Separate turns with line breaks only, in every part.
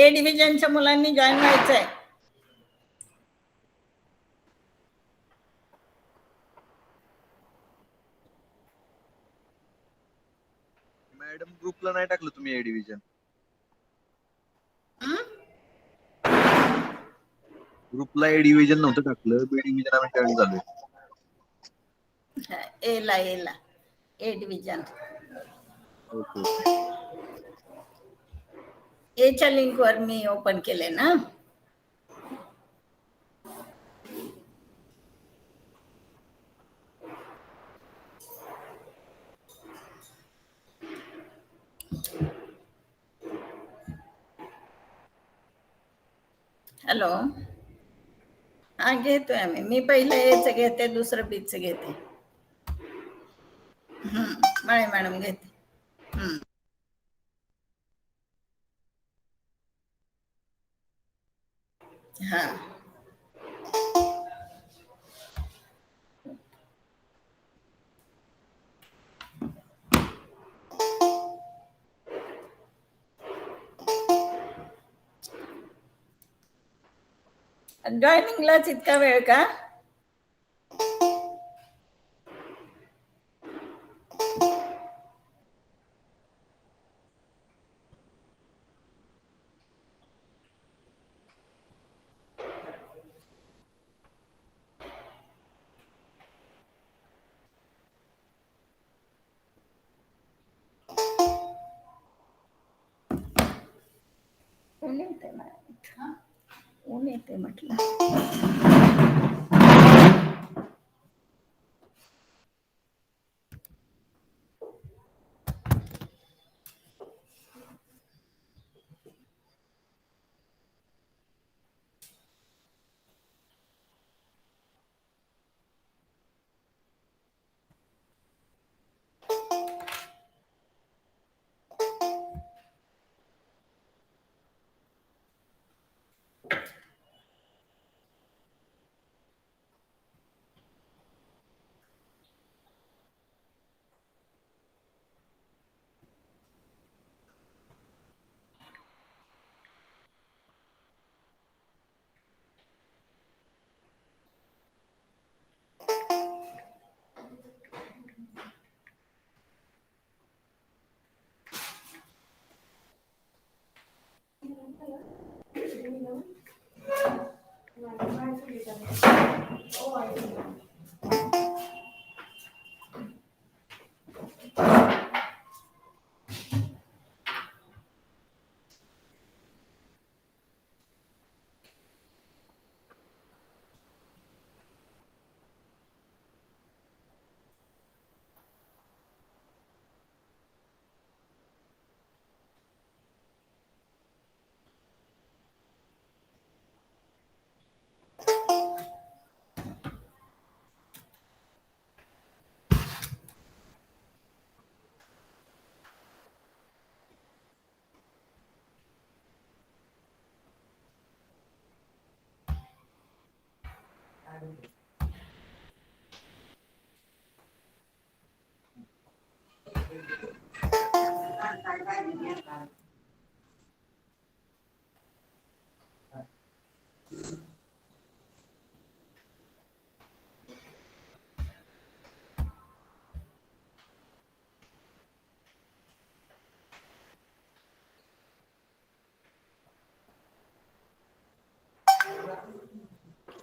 ए डिव्हिजनच्या मुलांनी जॉईन व्हायचंय.
मॅडम ग्रुपला नाही टाकलं तुम्ही ए डिव्हिजन. ग्रुपला ए डिव्हिजन नव्हतं टाकलं, बी डिव्हिजन आम्ही जॉईन झालोय.
एला ए डिव्हिजन.
ओके.
एच्या लिंकवर मी ओपन केले ना. हॅलो. हा घेतोय आम्ही. मी पहिलं एचं घेते, दुसरं बीचं घेते. माळे मॅडम घेते. हा. जॉईनिंगलाच इतका वेळ का? ऊन येते मॅडम, ऊन येते म्हटलं.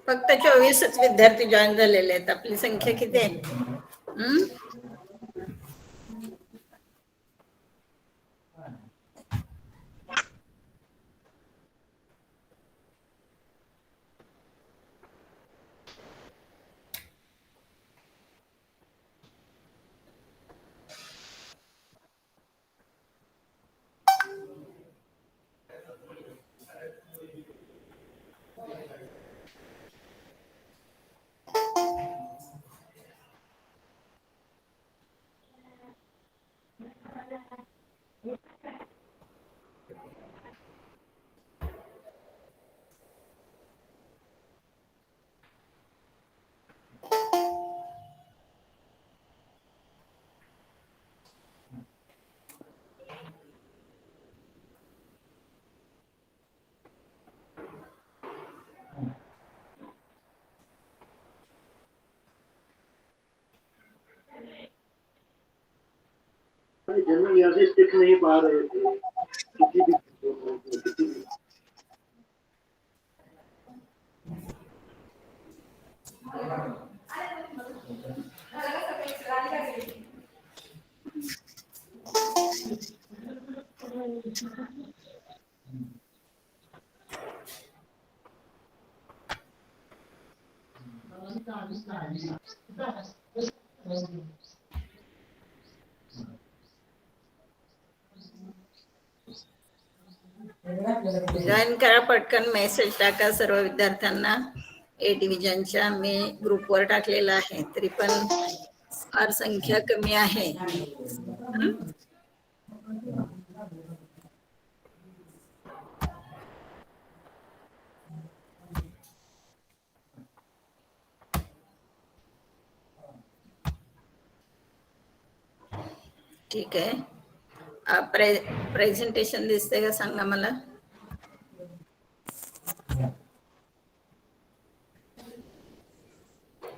फक्त 24च विद्यार्थी जॉईन झालेले आहेत. आपली संख्या किती आहे?
जनरल यहाँ से सीख नहीं पा रहे थे किसी भी किसी भी
जॉईन करा पटकन, मेसेज टाका सर्व विद्यार्थ्यांना. ए डिव्हिजनच्या मी ग्रुपवर टाकलेला आहे, तरी पण फार संख्या कमी आहे. ठीक आहे. प्रेझेंटेशन दिसते का सांगा मला.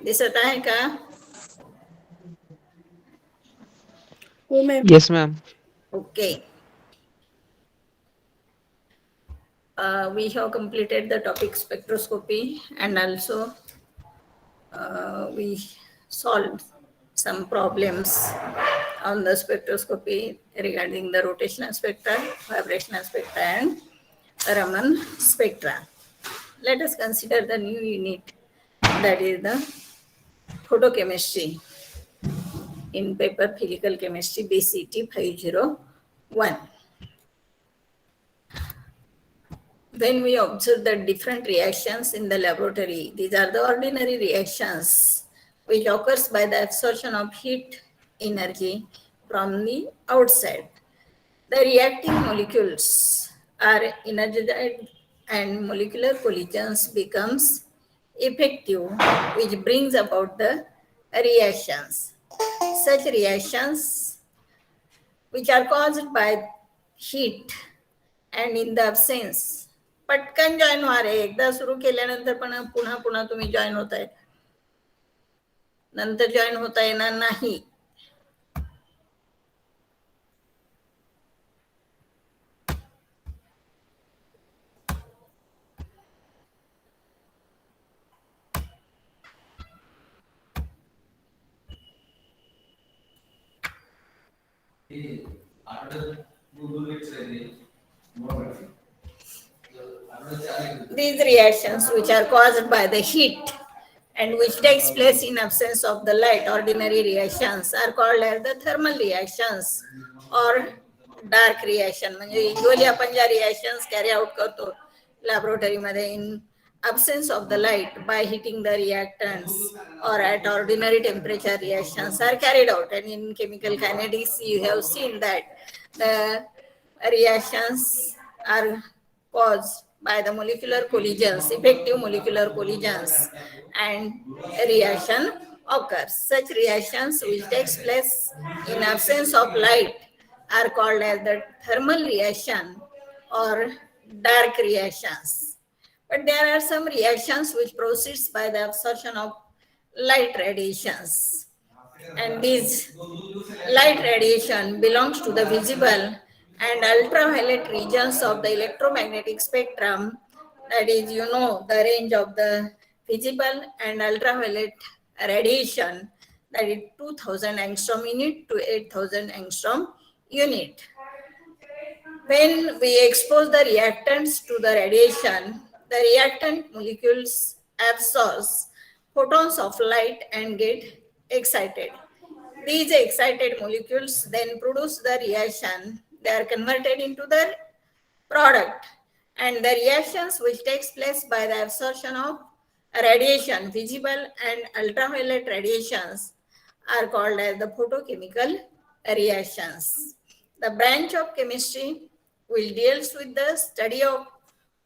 दिसत आहे का?
Yes, ma'am.
Okay. We have completed the topic spectroscopy, and also we solved some problems on the spectroscopy regarding the rotational spectra, vibrational spectra, and Raman spectra. Let us consider the new unit, that is the photochemistry, in paper physical chemistry BCT 501. When we observe the different reactions in the laboratory, these are the ordinary reactions which occurs by the absorption of heat energy from the outside. The reacting molecules are energized and molecular collisions becomes effective, which brings about the reactions. Such reactions which are caused by heat and in the absence. पटकन join व्हा रे, एकदा सुरू केल्यानंतर पण पुन्हा पुन्हा तुम्ही join होताय, नंतर जॉईन होता येणार नाही. These reactions which are caused by the heat and which takes place in absence of the light, ordinary reactions, are called as the thermal reactions or dark reaction. म्हणजे युजली आपण ज्या reactions carry out करतो laboratory मध्ये in absence of the light by heating the reactants or at ordinary temperature, reactions are carried out. And in chemical kinetics you have seen that the reactions are caused by the molecular collisions, effective molecular collisions, and a reaction occurs. Such reactions which takes place in absence of light are called as the thermal reaction or dark reactions. But there are some reactions which proceeds by the absorption of light radiations, and this light radiation belongs to the visible and ultraviolet regions of the electromagnetic spectrum. That is, you know, the range of the visible and ultraviolet radiation, that is 2000 angstrom unit to 8000 angstrom unit. When we expose the reactants to the radiation, the reactant molecules absorb photons of light and get excited. These excited molecules then produce the reaction. They are converted into the product, and the reactions which takes place by the absorption of radiation, visible and ultraviolet radiations, are called as the photochemical reactions. The branch of chemistry which deals with the study of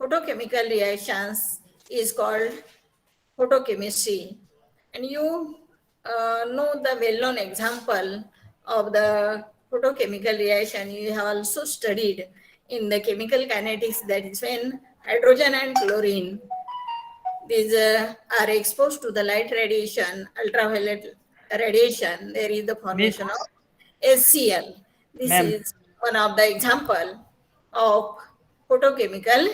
photochemical reactions is called photochemistry. And you know the well-known example of the photochemical reaction you have also studied in the chemical kinetics, that is when hydrogen and chlorine, these are exposed to the light radiation, ultraviolet radiation, there is the formation of HCl. This
Ma'am,
is one of the example of photochemical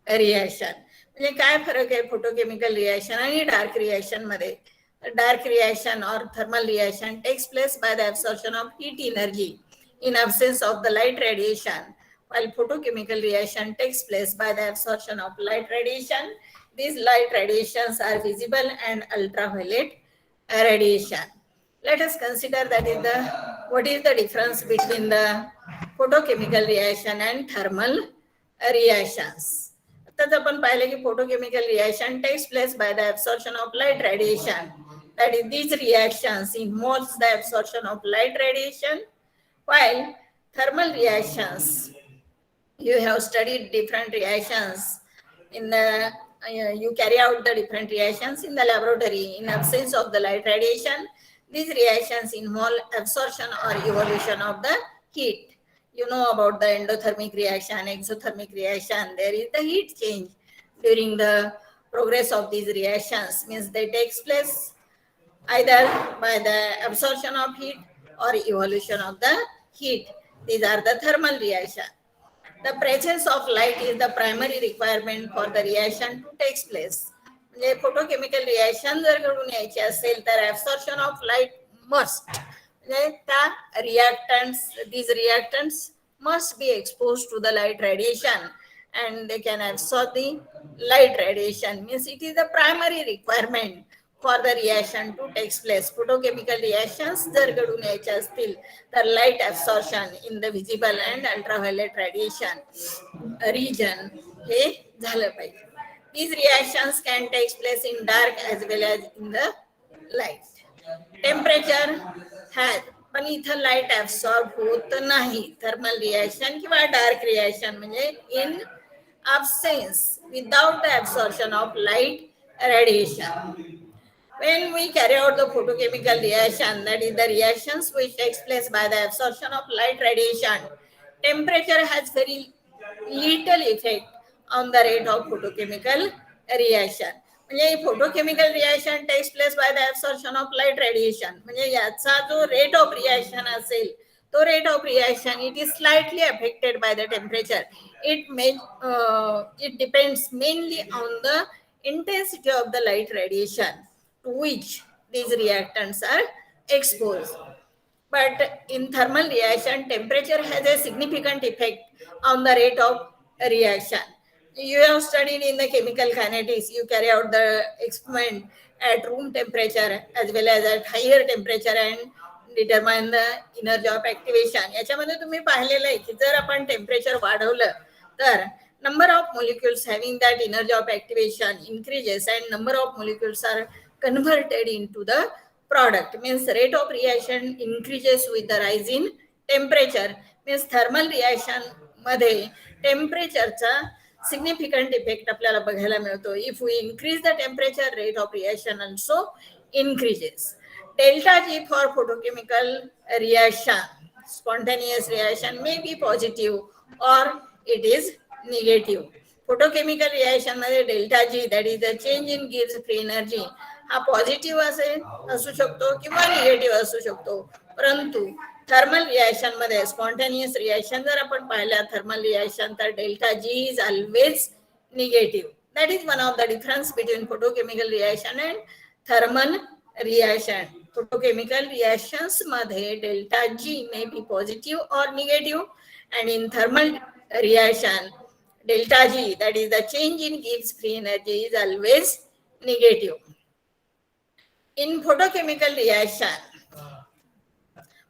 reaction. म्हणजे काय फरक आहे photochemical reaction आणि dark reaction मध्ये? Dark reaction or thermal reaction takes place by the absorption of heat energy in absence of the light radiation, while photochemical reaction takes place by the absorption of light radiation. These light radiations are visible and ultraviolet radiation. Let us consider that is the what is the difference between the photochemical reaction and thermal reactions. आताच आपण पाहिलं की photochemical reaction takes place by the absorption of light radiation. That is, these reactions involves the absorption of light radiation, while thermal reactions, you have studied different reactions in the you carry out the different reactions in the laboratory in absence of the light radiation. These reactions involve absorption or evolution of the heat. You know about the endothermic reaction, exothermic reaction. There is the heat change during the progress of these reactions, means they takes place either by the absorption of heat or evolution of the heat. These are the thermal reaction. The presence of light is the primary requirement for the reaction to take place. म्हणजे photochemical reaction जर घडून यायची असेल तर absorption of light must, म्हणजे त्या reactants, these reactants must be exposed to the light radiation and they can absorb the light radiation, means it is the primary requirement for the reaction to takes place. Photochemical reactions जर घडून यायचे असतील तर light absorption in the visible and ultraviolet radiation region हे झालं पाहिजे. These reactions can take place in dark as well as in the light. Temperature has, पण इथं लाईट ऍब्सॉर्ब होत नाही. थर्मल रिएक्शन किंवा डार्क रिएक्शन म्हणजे in absence, without the absorption of light radiation. When we carry out the photochemical reaction, that is the reactions which takes place by the absorption of light radiation, temperature has very little effect on the rate of photochemical reaction. म्हणजे photochemical reaction takes place by the absorption of light radiation. म्हणजे याचा जो rate of reaction असेल, तो rate of reaction, it is slightly affected by the temperature. It depends mainly on the intensity of the light radiation to which these reactants are exposed. But in thermal reaction, temperature has a significant effect on the rate of reaction. You have studied in the chemical kinetics, you carry out the experiment at room temperature as well as at higher temperature and determine the energy of activation. याच्यामध्ये तुम्ही पाहिलेलं आहे की जर आपण temperature वाढवलं तर number of molecules having that energy of activation increases and number of molecules are converted into the product, means rate of reaction increases with the rise in temperature. means thermal reaction मध्ये टेम्परेचरचा significant effect आपल्याला बघायला मिळतो. If we increase the temperature, rate of reaction also increases. Delta G for photochemical reaction, spontaneous reaction may be positive or it is negative. Photochemical reaction मध्ये delta G, that is the change in gives free energy, हा positive असू शकतो किंवा negative असू शकतो. परंतु thermal reaction मध्ये spontaneous reaction जर आपण पाहिल्या थर्मल रिएक्शन तर delta G is always negative. That is one of the difference between photochemical reaction and thermal reaction. Photochemical reactions मध्ये delta G may be positive or negative and in thermal reaction delta G, that is the change in Gibbs free energy, is always negative. In photochemical reaction,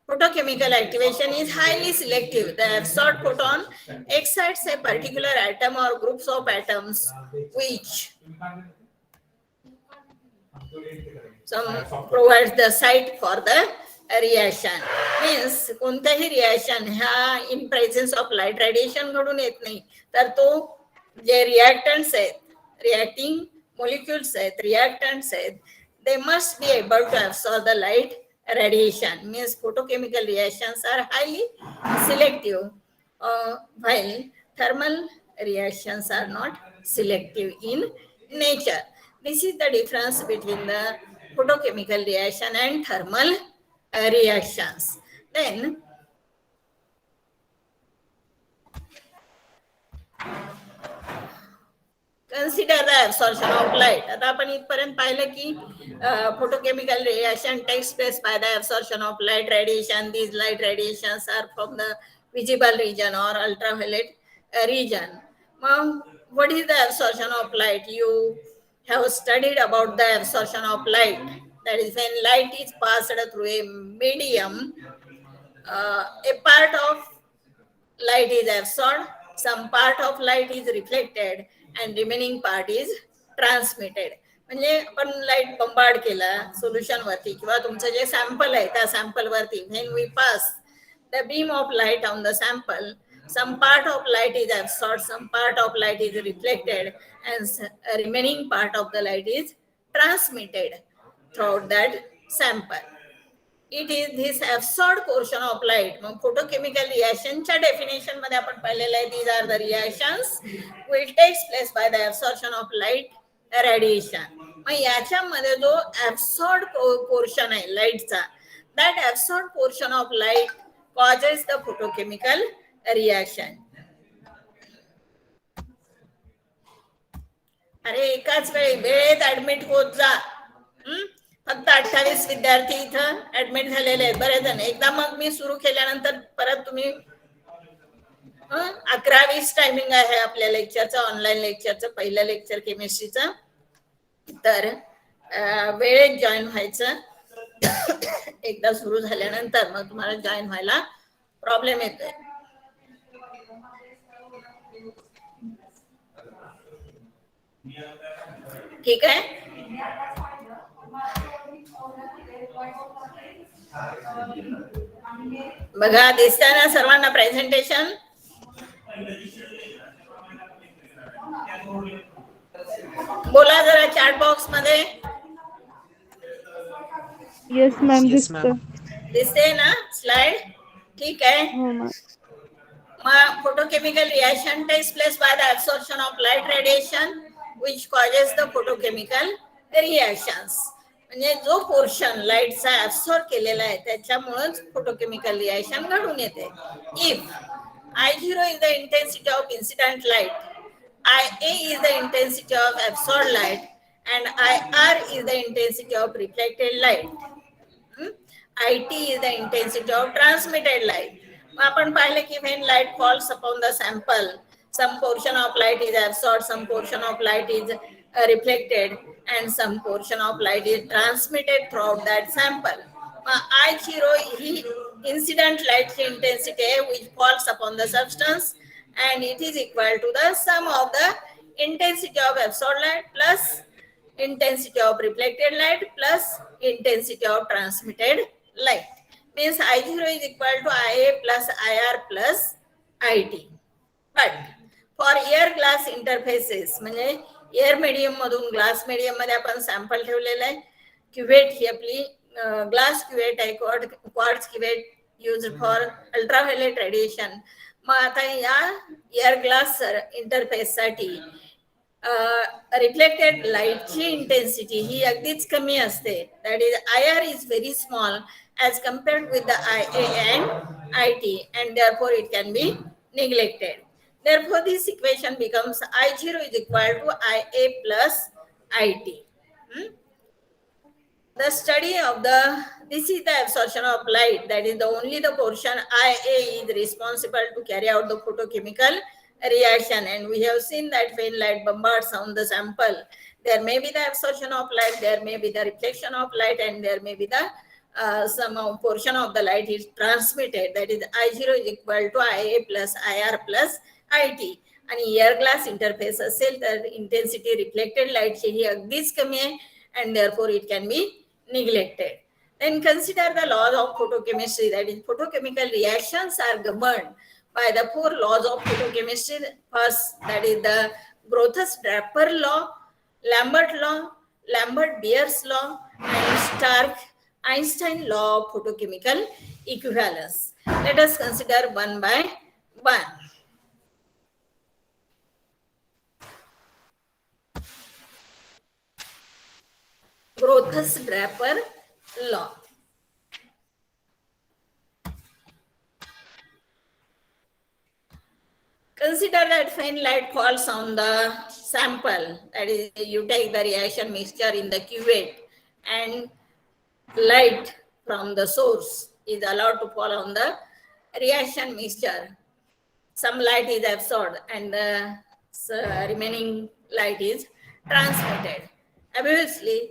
photochemical activation is highly selective. The absorbed photon excites a particular atom or groups of atoms which provides the site for the reaction. Means कोणत्याही reaction ह्या in presence of light radiation घडून येत नाही, तर तो जे reactants आहेत, reacting molecules आहेत, रिएक्टंट्स आहेत, they must be able to absorb the light radiation. Means photochemical reactions are highly selective, while thermal reactions are not selective in nature. This is the difference between the photochemical reaction and thermal reactions. Then consider the absorption of light. आता आपण इथपर्यंत पाहिलं की photochemical reaction takes place by the absorption of light radiation. These light radiations are from the visible region or ultraviolet region. Mom, what is the absorption of light? You have studied about the absorption of light. That is when light is passed through a medium, a part of light is absorbed, some part of light is reflected, and remaining part is transmitted. म्हणजे आपण light बंबार्ड केला solution वरती किंवा तुमचं जे sample आहे त्या sample वरती, when we pass the beam of light on the sample, some part of light is absorbed, some part of light is reflected, and remaining part of the light is transmitted throughout that sample. It is this absorbed portion of light. मग photochemical रिएक्शनच्या definition मध्ये आपण पाहिलेलं आहे, these are the reactions will takes place by the absorption of light radiation. मग याच्यामध्ये जो absorbed portion आहे लाईटचा, that absorbed portion of light causes the photochemical reaction. अरे एकाच वेळेत ऍडमिट होत जा. फक्त 28 विद्यार्थी इथं ऍडमिट झालेले आहेत. बरेच जण एकदा मग मी सुरू केल्यानंतर परत तुम्ही 11:20 टायमिंग आहे आपल्या लेक्चरचं, ऑनलाईन लेक्चरचं, पहिलं लेक्चर केमिस्ट्रीचं. तर वेळेत जॉईन व्हायचं. एकदा सुरू झाल्यानंतर मग तुम्हाला जॉईन व्हायला प्रॉब्लेम येतोय. ठीक आहे. बघा दिसतंय ना सर्वांना प्रेझेंटेशन? बोला जरा चॅट बॉक्स मध्ये.
येस मॅम दिसतं.
दिसते ना स्लाइड? ठीक आहे.
हो ma'am.
Photochemical reaction takes place by the absorption of light radiation which causes the photochemical reactions. म्हणजे जो पोर्शन लाईटचा ऍब्सॉर्ब केलेला आहे त्याच्यामुळेच फोटोकेमिकल रिएक्शन घडून येते. If I0 is the intensity of incident light, IA is the intensity of absorbed light, and IR is the intensity of reflected light. IT is the intensity of transmitted light. आपण पाहिले की when light falls upon the sample, some portion of light is absorbed, some portion of light is reflected, and some portion of light is transmitted throughout that sample. I0 he incident light intensity which falls upon the substance, and it is equal to the sum of the intensity of absorbed light plus intensity of reflected light plus intensity of transmitted light. Means I0 is equal to IA plus IR plus IT. But for air glass interfaces, म्हणजे air medium मधून glass medium मध्ये आपण sample ठेवलेलं आहे. Cuvette ही आपली glass cuvette आहे, quartz cuvette use for ultraviolet radiation. मग आता या एअर ग्लास इंटरफेस साठी रिफ्लेक्टेड लाईटची इंटेन्सिटी ही अगदीच कमी असते. That is IR is very small as compared with the IA and IT, and therefore it can be neglected. Therefore this equation becomes I0 is equal to IA plus IT. The study of this is the absorption of light, that is the only the portion IA is responsible to carry out the photochemical reaction, and we have seen that when light bombards on the sample, there may be the absorption of light, there may be the reflection of light, and there may be the some portion of the light is transmitted. That is I0 is equal to IA plus IR plus IT. आणि air glass interface असेल तर intensity reflected लाईटची ही अगदीच कमी आहे, and therefore it can be neglected. Then consider the laws of photochemistry, that is photochemical reactions are governed by the 4 laws of photochemistry. First, that is the Grothus-Draper law, Lambert law, Lambert-Beer's law, and Stark-Einstein law of photochemical equivalence. Let us consider one by one. Grothus-Draper law. Consider that when light falls on the sample, that is, you take the reaction mixture in the cuvette and light from the source is allowed to fall on the reaction mixture. Some light is absorbed and the remaining light is transmitted. Obviously,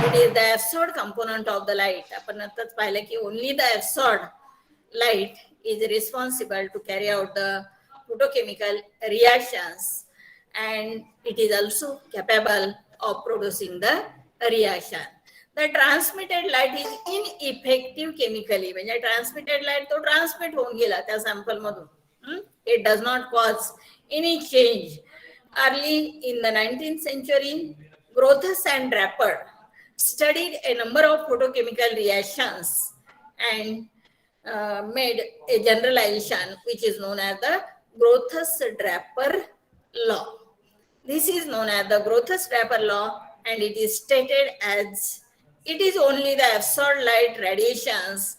it is the absorbed component of the light. आपण आताच पाहिलं की only the absorbed light is responsible to carry out the photochemical reactions, and it is also capable of producing the reaction. The transmitted light is ineffective chemically. म्हणजे transmitted light तो transmit होऊन गेला त्या sample मधून. It does not cause any change. Early in the 19th century, Grothus and Draper studied a number of photochemical reactions and made a generalization which is known as the Grothus-Draper law. This is known as the Grothus-Draper law, and it is stated as it is only the absorbed light radiations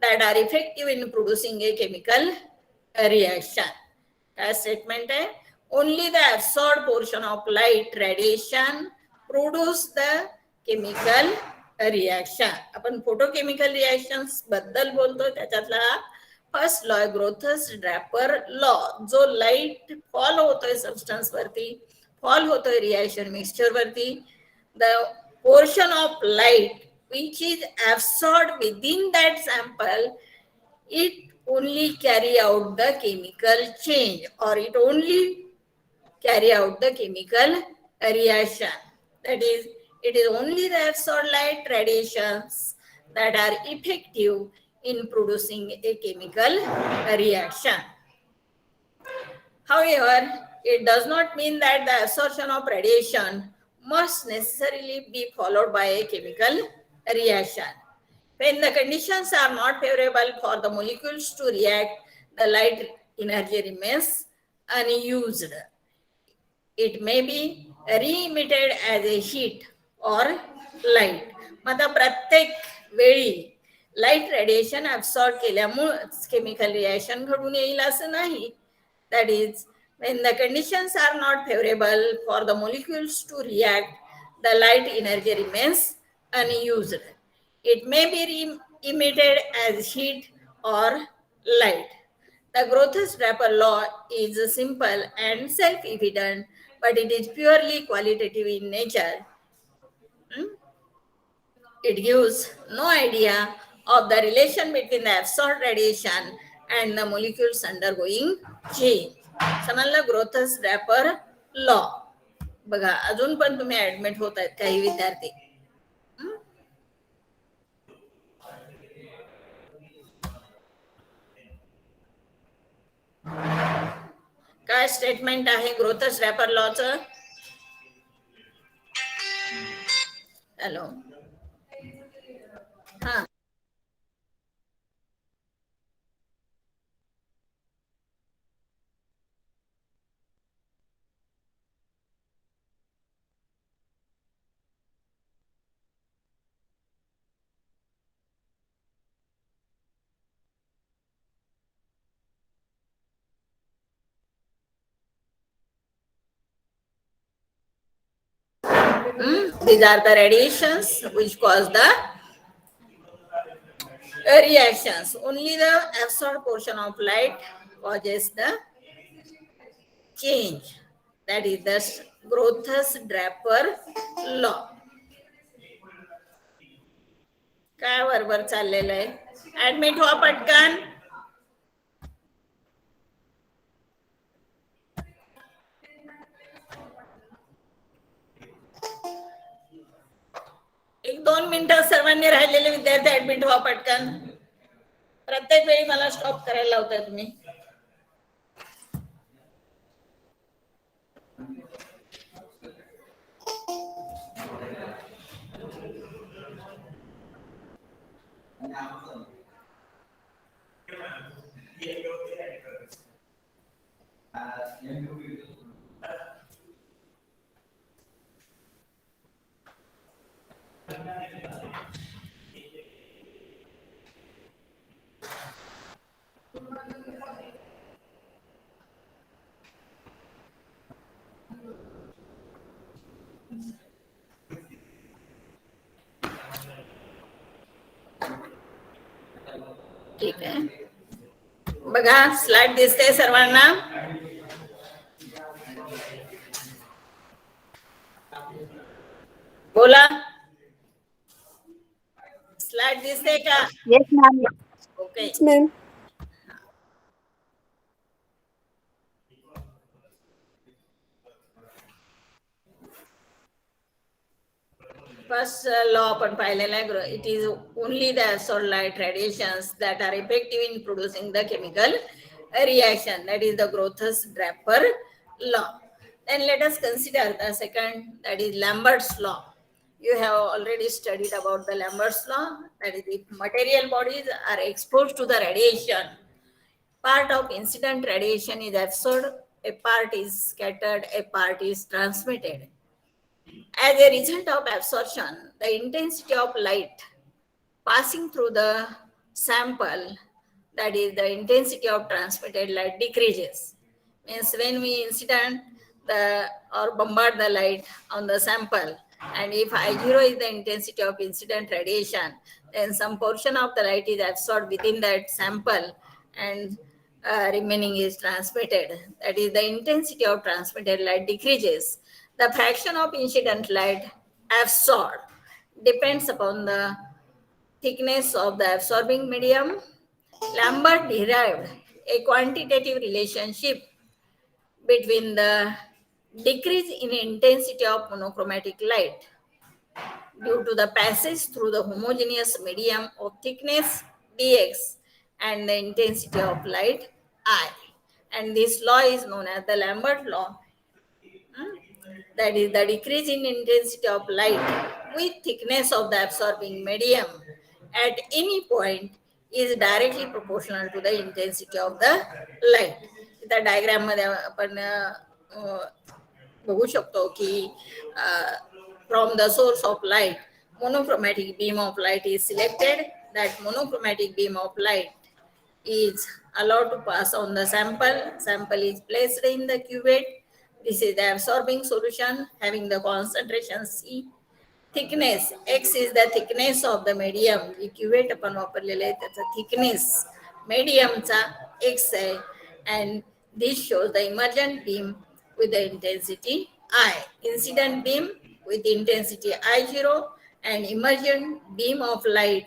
that are effective in producing a chemical reaction. As statement है, only the absorbed portion of light radiation produce the chemical reaction. आपण photochemical reactions बद्दल बोलतो, त्याच्यातला first law ग्रोथस Draper law, जो light fall होतोय substance वरती, fall होतोय reaction mixture वरती, the portion of light which is absorbed within that sample, it only carry out the chemical change, or it only carry out the chemical reaction. That is, it is only the absorbed light radiations that are effective in producing a chemical reaction. However, it does not mean that the absorption of radiation must necessarily be followed by a chemical reaction. When the conditions are not favorable for the molecules to react, the light energy remains unused. It may be re-emitted as a heat or light. मग प्रत्येक वेळी light radiation absorb केल्यामुळे chemical reaction घडून येईल असं नाही. That is, when the conditions are not favorable for the molecules to react, the light energy remains unused. It may be emitted as heat or light. The Grothus-Draper law is simple and self-evident, but it is purely qualitative in nature. It gives no idea of the relation between the absorbed radiation and the molecules undergoing change. समजलं ग्रोथस Draper law. बघा अजून पण तुम्ही admit होत आहेत काही विद्यार्थी. काय स्टेटमेंट आहे ग्रोथस ड्रॅपर लॉचं? हॅलो, हा, these are the radiations which cause the reactions. Only the absorbed portion of light causes the change. That is the Grothus-Draper law. काय बरोबर चाललेलं आहे? ऍडमिट व्हा पटकन. एक 2 मिनिटं सर्वांनी राहिलेले विद्यार्थी ऍडमिट व्हा पटकन. प्रत्येक वेळी मला स्टॉप करायला लावताय तुम्ही. ठीक आहे. बघा स्लाइड दिसते सर्वांना. बोला. स्लाइड दिसते का?
Yes, ma'am.
Okay.
ma'am.
First law आपण पाहिलेला आहे. It is only the absorbed light radiations that are effective in producing the chemical reaction. That is the Groth's Draper law. Then let us consider the second, that is Lambert's law. You have already studied about the Lambert's law. That is, if material bodies are exposed to the radiation, part of incident radiation is absorbed, a part is scattered, a part is transmitted. As a result of absorption, the intensity of light passing through the sample, that is the intensity of transmitted light, decreases. Means when we incident the or bombard the light on the sample, and if I0 is the intensity of incident radiation, then some portion of the light is absorbed within that sample and remaining is transmitted. That is, the intensity of transmitted light decreases. The fraction of incident light absorbed depends upon the thickness of the absorbing medium. Lambert derived a quantitative relationship between the decrease in intensity of monochromatic light due to the passage through the homogeneous medium of thickness dx and the intensity of light I. And this law is known as the Lambert law. That is, the decrease in intensity of light with thickness of the absorbing medium at any point is directly proportional to the intensity of the light. त्या diagram मध्ये आपण बघू शकतो की from the source of light, monochromatic beam of light is selected. That monochromatic beam of light is allowed to pass on the sample. Sample is placed in the cuvette. This is the absorbing solution having the concentration C. Thickness X is the thickness of the medium. The cuvette आपण वापरलेले आहे त्याचा thickness mediumचा X आहे, and this shows the emergent beam with the intensity I, incident beam with intensity I0, and emergent beam of light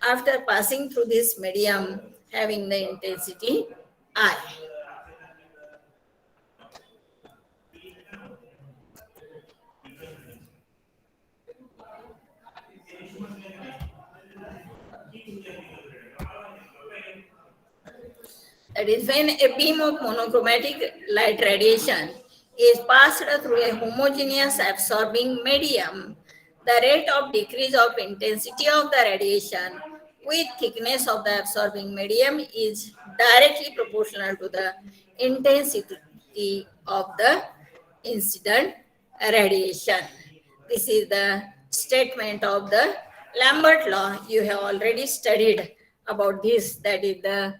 after passing through this medium having the intensity I. That is, when a beam of monochromatic light radiation is passed through a homogeneous absorbing medium, the rate of decrease of intensity of the radiation with thickness of the absorbing medium is directly proportional to the intensity of the incident radiation. This is the statement of the Lambert law. You have already studied about this. That is, the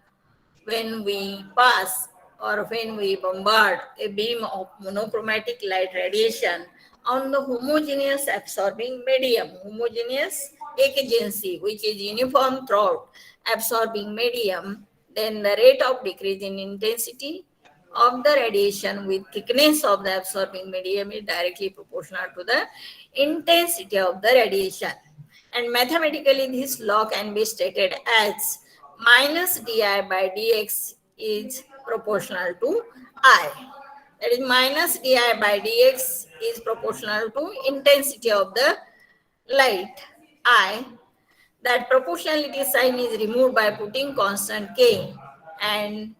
when we pass or when we bombard a beam of monochromatic light radiation on the homogeneous absorbing medium, homogeneous agency, which is uniform throughout absorbing medium, then the rate of decrease in intensity of the radiation with thickness of the absorbing medium is directly proportional to the intensity of the radiation. And mathematically, this law can be stated as minus di by dx is proportional to I. That is, minus di by dx is proportional to intensity of the light I. That proportionality sign is removed by putting constant k, and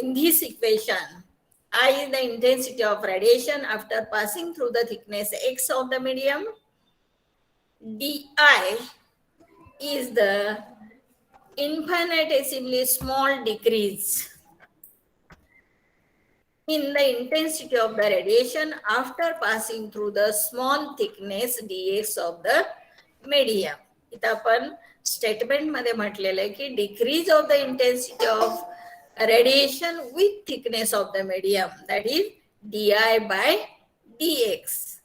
in this equation I is the intensity of radiation after passing through the thickness x of the medium. Di is the infinitesimally small decrease in the intensity of the radiation after passing through the small thickness dx of the medium. इथं आपण statement मध्ये म्हटलेलं आहे की decrease of the intensity of radiation with thickness of the medium, that is di by dx.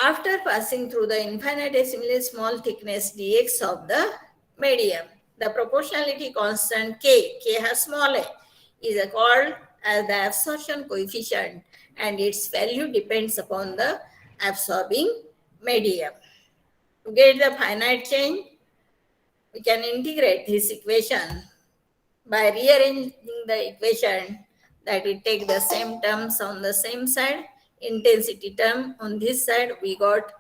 After passing through the infinitesimally small thickness dx of the medium. The proportionality constant K has small a, is called as the absorption coefficient, and its value depends upon the absorbing medium. To get the finite change, we can integrate this equation by rearranging the equation, that it take the same terms on the same side. Intensity term on this side, we got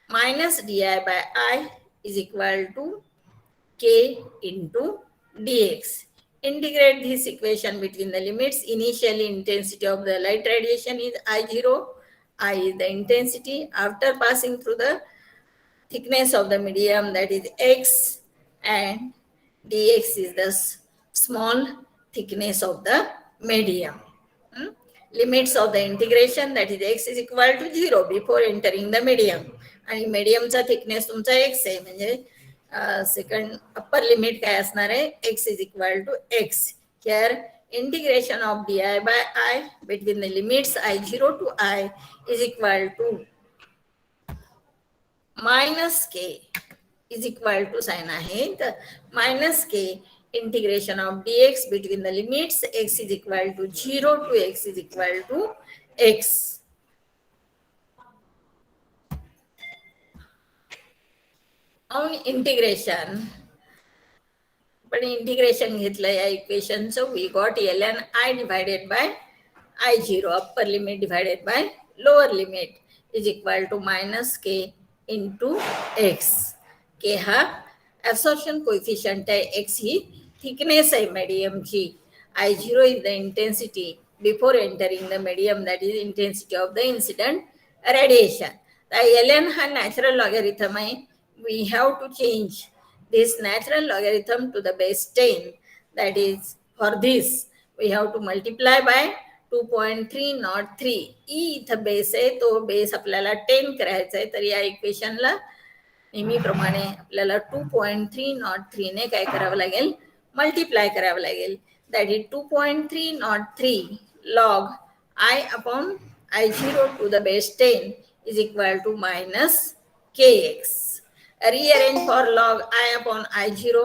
minus di by I is equal to k into dx. Integrate this equation between the limits. Initially, intensity of the light radiation is I0. I is the intensity. After passing through the thickness of the medium, that is x, and dx is the small thickness of the medium. Limits of the integration, that is x is equal to 0 before entering the medium, आणि mediumचा thickness तुमचा x आहे, म्हणजे second upper limit काय असणार आहे, x is equal to x. Here integration of di by I between the limits I0 to I is equal to minus k is equal to sign आहे, तर minus k integration of dx between the limits x is equal to 0 to x is equal to x. On integration, पण integration घेतलं या इक्वेशनचं, we got ln I divided by I0 upper limit divided by lower limit is equal to minus k into x. k हा absorption coefficient आहे, x ही thickness आहे mediumची, I0 is the intensity before entering the medium, that is intensity of the incident radiation. ln हा natural logarithm आहे, we have to change this natural logarithm to the base 10. That is, for this we have to multiply by 2.303. E इथं base आहे, तो base आपल्याला 10 करायचा आहे, तर या इक्वेशनला नेहमीप्रमाणे आपल्याला 2.303 ने काय करावं लागेल, मल्टिप्लाय करावं लागेल. That is 2.303 log I upon I0 to the base 10 is equal to minus kx. Rearrange for log I upon I0,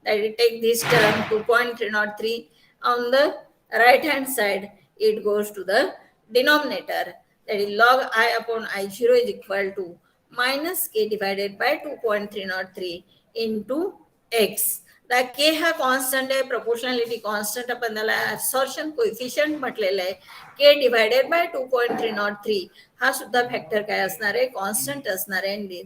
that it take this term 2.303 on the right hand side, it goes to the denominator, that is log I upon I0 is equal to minus k divided by 2.303 into x. The के हा constant आहे, proportionality constant आपण त्याला absorption coefficient म्हटलेलं आहे, के divided by 2.303 हा सुद्धा factor काय असणार आहे, कॉन्स्टंट असणार आहे.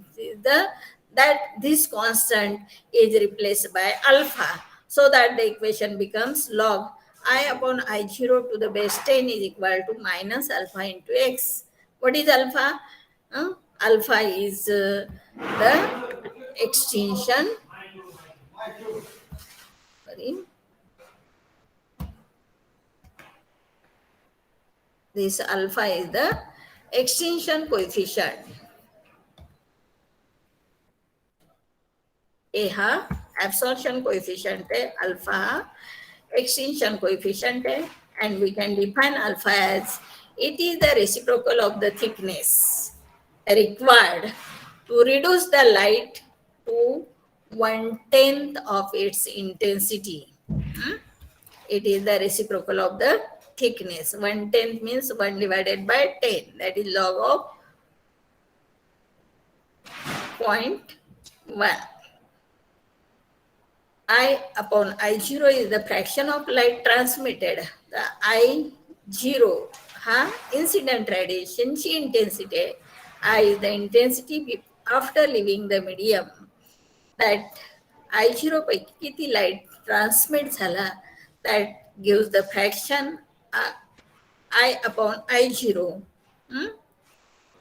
that this constant is replaced by alpha, so that the equation becomes log I upon I0 to the base 10 is equal to minus alpha into x. What is alpha? Alpha is the extinction. Sorry. This alpha is the extinction coefficient. A हा absorption coefficient है, alpha हा extinction coefficient है, and we can define alpha as it is the reciprocal of the thickness required to reduce the light to 1/10 of its intensity. It is the reciprocal of the thickness. 1/10 means 1 divided by 10, that is log of 0.1. I upon I0 is the fraction of light transmitted. The I0 हा incident radiation ची intensity आहे. I is the intensity after leaving the medium. That I0 पैकी किती light transmit झाला, that gives the fraction I upon I0.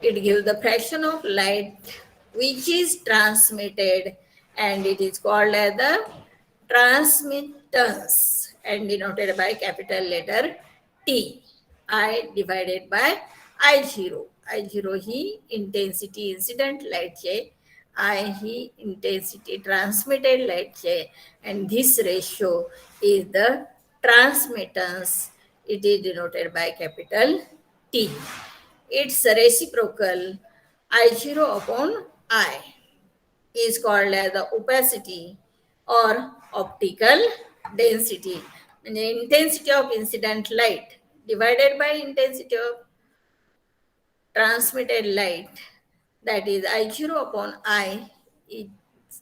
It gives the fraction of light which is transmitted, and it is called as the transmittance and denoted by capital letter T. I divided by I0. I0 he intensity incident light चे, I he intensity transmitted light चे, and this ratio is the transmittance. It is denoted by capital T. Its reciprocal I0 upon I is called as the opacity or optical density. म्हणजे intensity of incident light divided by intensity of transmitted light, that is I0 upon I, is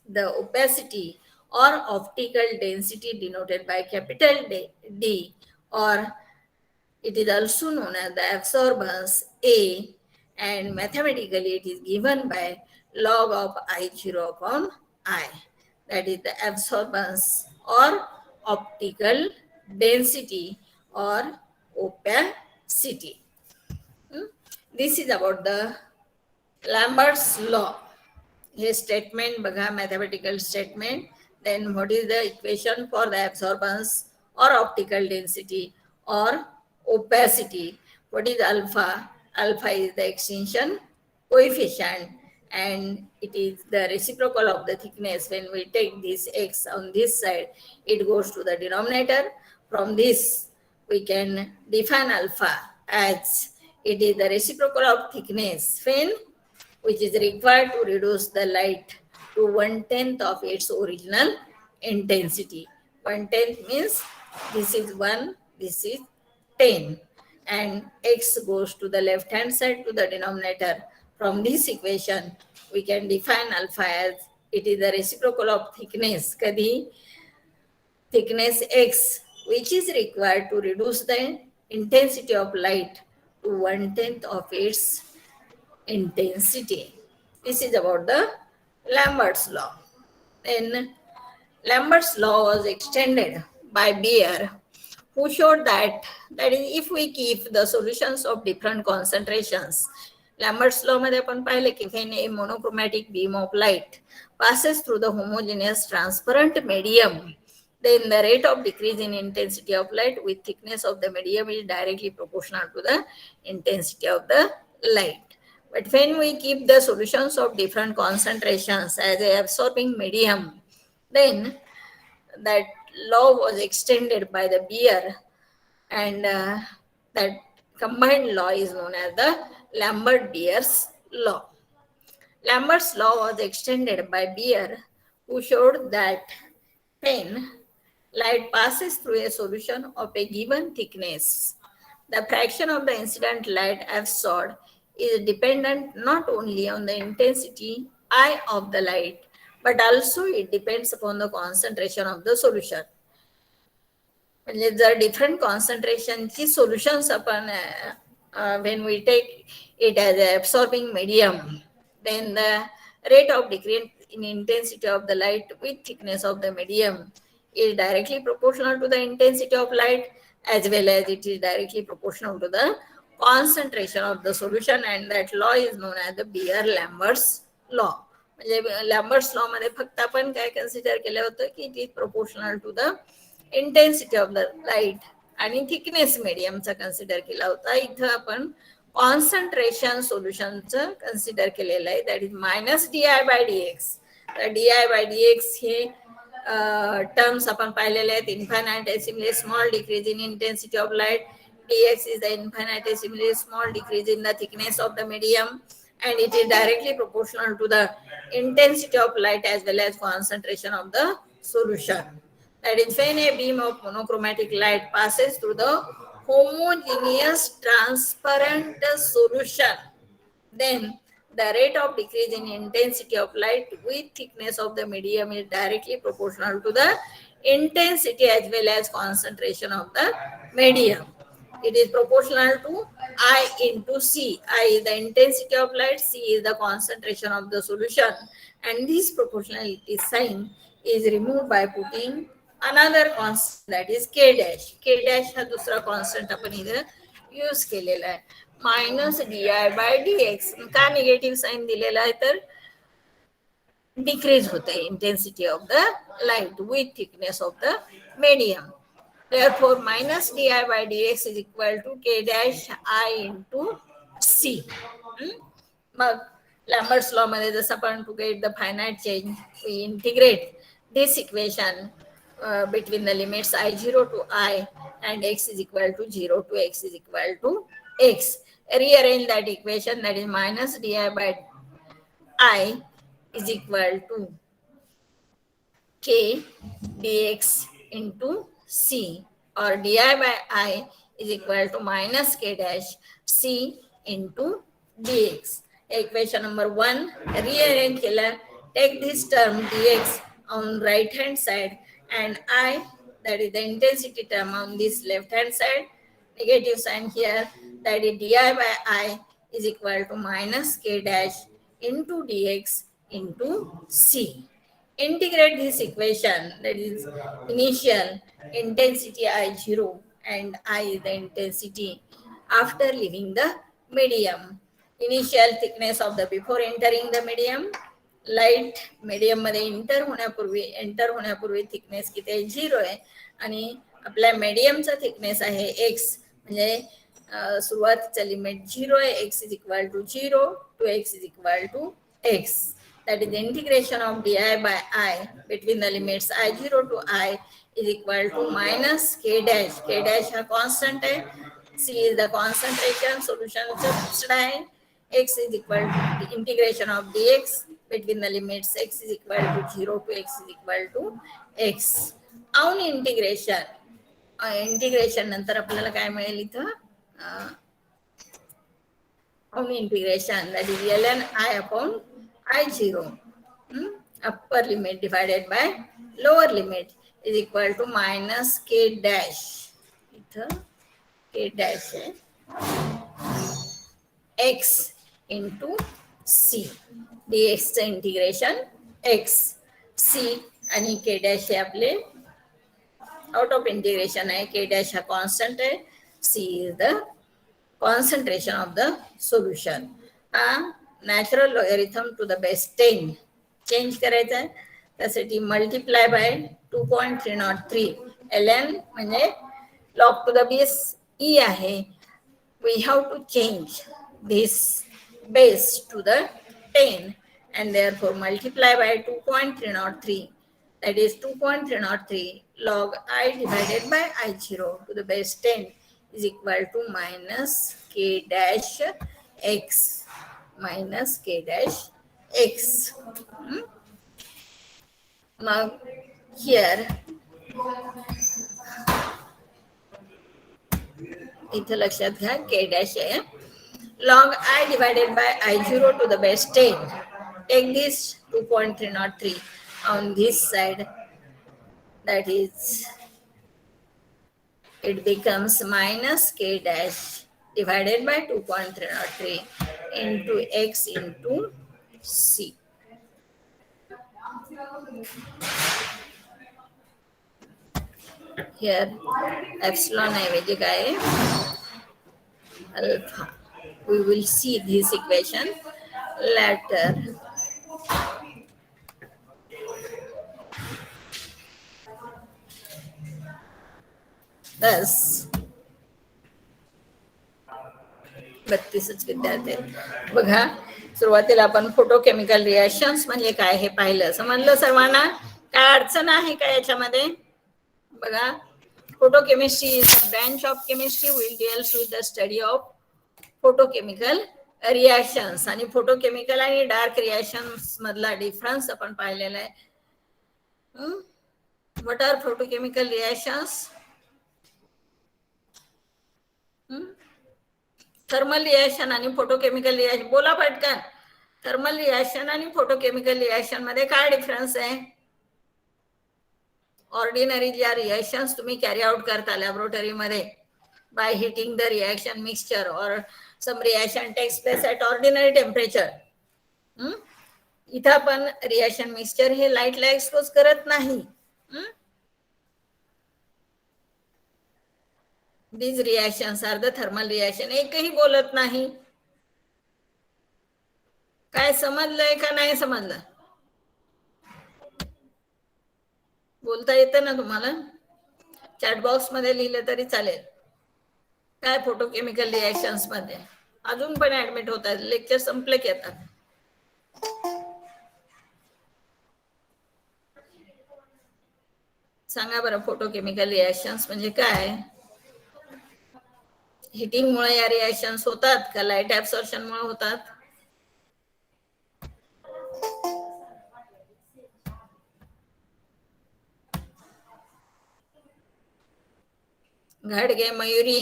the opacity or optical density denoted by capital D, or it is also known as the absorbance A, and mathematically it is given by log of I0 upon I, that is the absorbance or optical density or opacity. This is about the Lambert's law. हे statement बघा, mathematical statement. Then what is the equation for the absorbance or optical density or opacity? What is alpha? Alpha is the extinction coefficient, and it is the reciprocal of the thickness. When we take this x on this side, it goes to the denominator. From this we can define alpha as it is the reciprocal of thickness when which is required to reduce the light to 1/10 of its original intensity. 1/10 means this is 1, this is 10, and x goes to the left hand side to the denominator. From this equation, we can define alpha as it is the reciprocal of thickness, kadi thickness x, which is required to reduce the intensity of light to 1/10 of its intensity. This is about the Lambert's law. Then Lambert's law was extended by Beer, who showed that is if we keep the solutions of different concentrations. Lambert's law मध्ये आपण पाहिले की when a monochromatic beam of light passes through the homogeneous transparent medium, then the rate of decrease in intensity of light with thickness of the medium is directly proportional to the intensity of the light. But when we keep the solutions of different concentrations as a absorbing medium, then that law was extended by the Beer, and that combined law is known as the Lambert-Beer's law. Lambert's law was extended by Beer, who showed that when light passes through a solution of a given thickness, the fraction of the incident light absorbed is dependent not only on the intensity I of the light, but also it depends upon the concentration of the solution. म्हणजे जर different कॉन्सन्ट्रेशनची solutions आपण when we take it as an absorbing medium, then the rate of decrease in intensity of the light with thickness of the medium is directly proportional to the intensity of light, as well as it is directly proportional to the concentration of the solution, and that law is known as the Beer-Lambert's law. म्हणजे लॅम्बर्ट्स law मध्ये फक्त आपण काय consider केलं होतं की it is proportional to the intensity of the light आणि thickness मीडियमचा कन्सिडर केला होता. इथं आपण कॉन्सन्ट्रेशन सोल्युशनचं कन्सिडर केलेलं आहे, दॅट इज मायनस DI/dx. तर DI/dx हे टर्म्स आपण पाहिलेले आहेत. Infinitesimally small decrease in intensity of light, dx is the infinitesimally small decrease in the thickness of the medium, and it is directly proportional to the intensity of light as well as concentration of the solution. That is, when a beam of monochromatic light passes through the homogeneous transparent solution, then the rate of decrease in intensity of light with thickness of the medium is directly proportional to the intensity as well as concentration of the medium. It is proportional to I into C. I is the intensity of light, C is the concentration of the solution, and this proportionality sign is removed by putting another constant, that is K dash. K dash हा दूसरा constant आपण इधर use केलेला आहे. Minus DI/dx. का negative sign दिलेला आहे तर डिक्रीज होते intensity of the light with thickness of the medium. Therefore, minus DI/dx is equal to K dash I into C. मग Lambert's law मध्ये जसं आपण to get the finite change, we integrate this equation between the limits I0 to I and x is equal to 0 to x is equal to x. Rearrange that equation, that is minus DI by I is equal to K dx into C, or di by I is equal to minus K dash C into dx. Equation number 1 rearrange केला. Take this term dx on right hand side and I, that is the intensity term, on this left hand side. Negative sign here, that is di by I is equal to minus K dash into dx into C. Integrate this equation, that is initial intensity I0 and I is the intensity after leaving the medium. Initial thickness of the before entering the medium, light medium मध्ये enter होण्यापूर्वी thickness किती आहे, 0 आहे. आणि आपल्या मीडियमचा thickness आहे x, म्हणजे सुरुवातीचा लिमिट 0 आहे. X is equal to 0 to x is equal to x. That is the integration of di by I between the limits I0 to I is equal to minus K dash. K dash हा constant है. C is the concentration, solution fixed है. X is equal to the integration of dx between the limits x is equal to 0 to x is equal to x. On integration, integration नंतर आपल्याला काय मिळेल इथं, on integration, that is ln I upon I0, upper limit divided by lower limit is equal to minus K dash. इथं K dash है x into C. dx चं integration x C आणि K dash हे आपले out of integration आहे. K dash हा constant आहे. C is the concentration of the solution. Natural logarithm to the base 10 change करायचा आहे. त्यासाठी मल्टिप्लाय बाय 2.303 ln म्हणजे log to the base e आहे. We have to change this base to the 10 and therefore multiply by 2.303, that is 2.303 log I divided by I0 to the base 10 is equal to minus K dash x, minus K dash x. Now here इथं लक्षात घ्या K dash आहे. Log I divided by I0 to the base 10. Take this 2.303 on this side, that is it becomes minus K dash divided by 2.303 into x into C. Here epsilon ऐवजी काय आहे, alpha. We will see this equation later. Thus 32च विद्यार्थी आहेत. बघा, सुरुवातीला आपण photochemical reactions म्हणजे काय हे पाहिलं. समजलं सर्वांना? काय अडचण आहे का याच्यामध्ये? बघा, photochemistry is a branch of chemistry will deals with the study of photochemical reactions. आणि फोटोकेमिकल आणि डार्क रिएक्शन्स मधला डिफरन्स आपण पाहिलेला आहे. What are photochemical reactions? Thermal reaction आणि फोटोकेमिकल रिएक्शन. बोला पटकन. थर्मल रिएक्शन आणि फोटोकेमिकल रिएक्शन मध्ये काय डिफरन्स आहे? ऑर्डिनरी ज्या रिएक्शन्स तुम्ही कॅरी आउट करता लॅबोरेटरी मध्ये by heating the reaction mixture or some reaction takes place at ordinary temperature. इथं आपण रिएक्शन मिक्सचर हे लाईटला एक्सपोज करत नाही. These reactions are the thermal reaction. एकही बोलत नाही. काय समजलंय का नाही समजलं? बोलता येतं ना तुम्हाला? चॅट बॉक्स मध्ये लिहिलं तरी चालेल. काय फोटोकेमिकल रिएक्शन्स मध्ये अजून पण ऍडमिट होतात. लेक्चर संपले की आता. सांगा बरं, फोटोकेमिकल रिएक्शन्स म्हणजे काय? हिटिंग मुळे या रिएक्शन्स होतात का लाईट ऍब्सॉर्प्शन मुळे होतात? घाडगे Mayuri.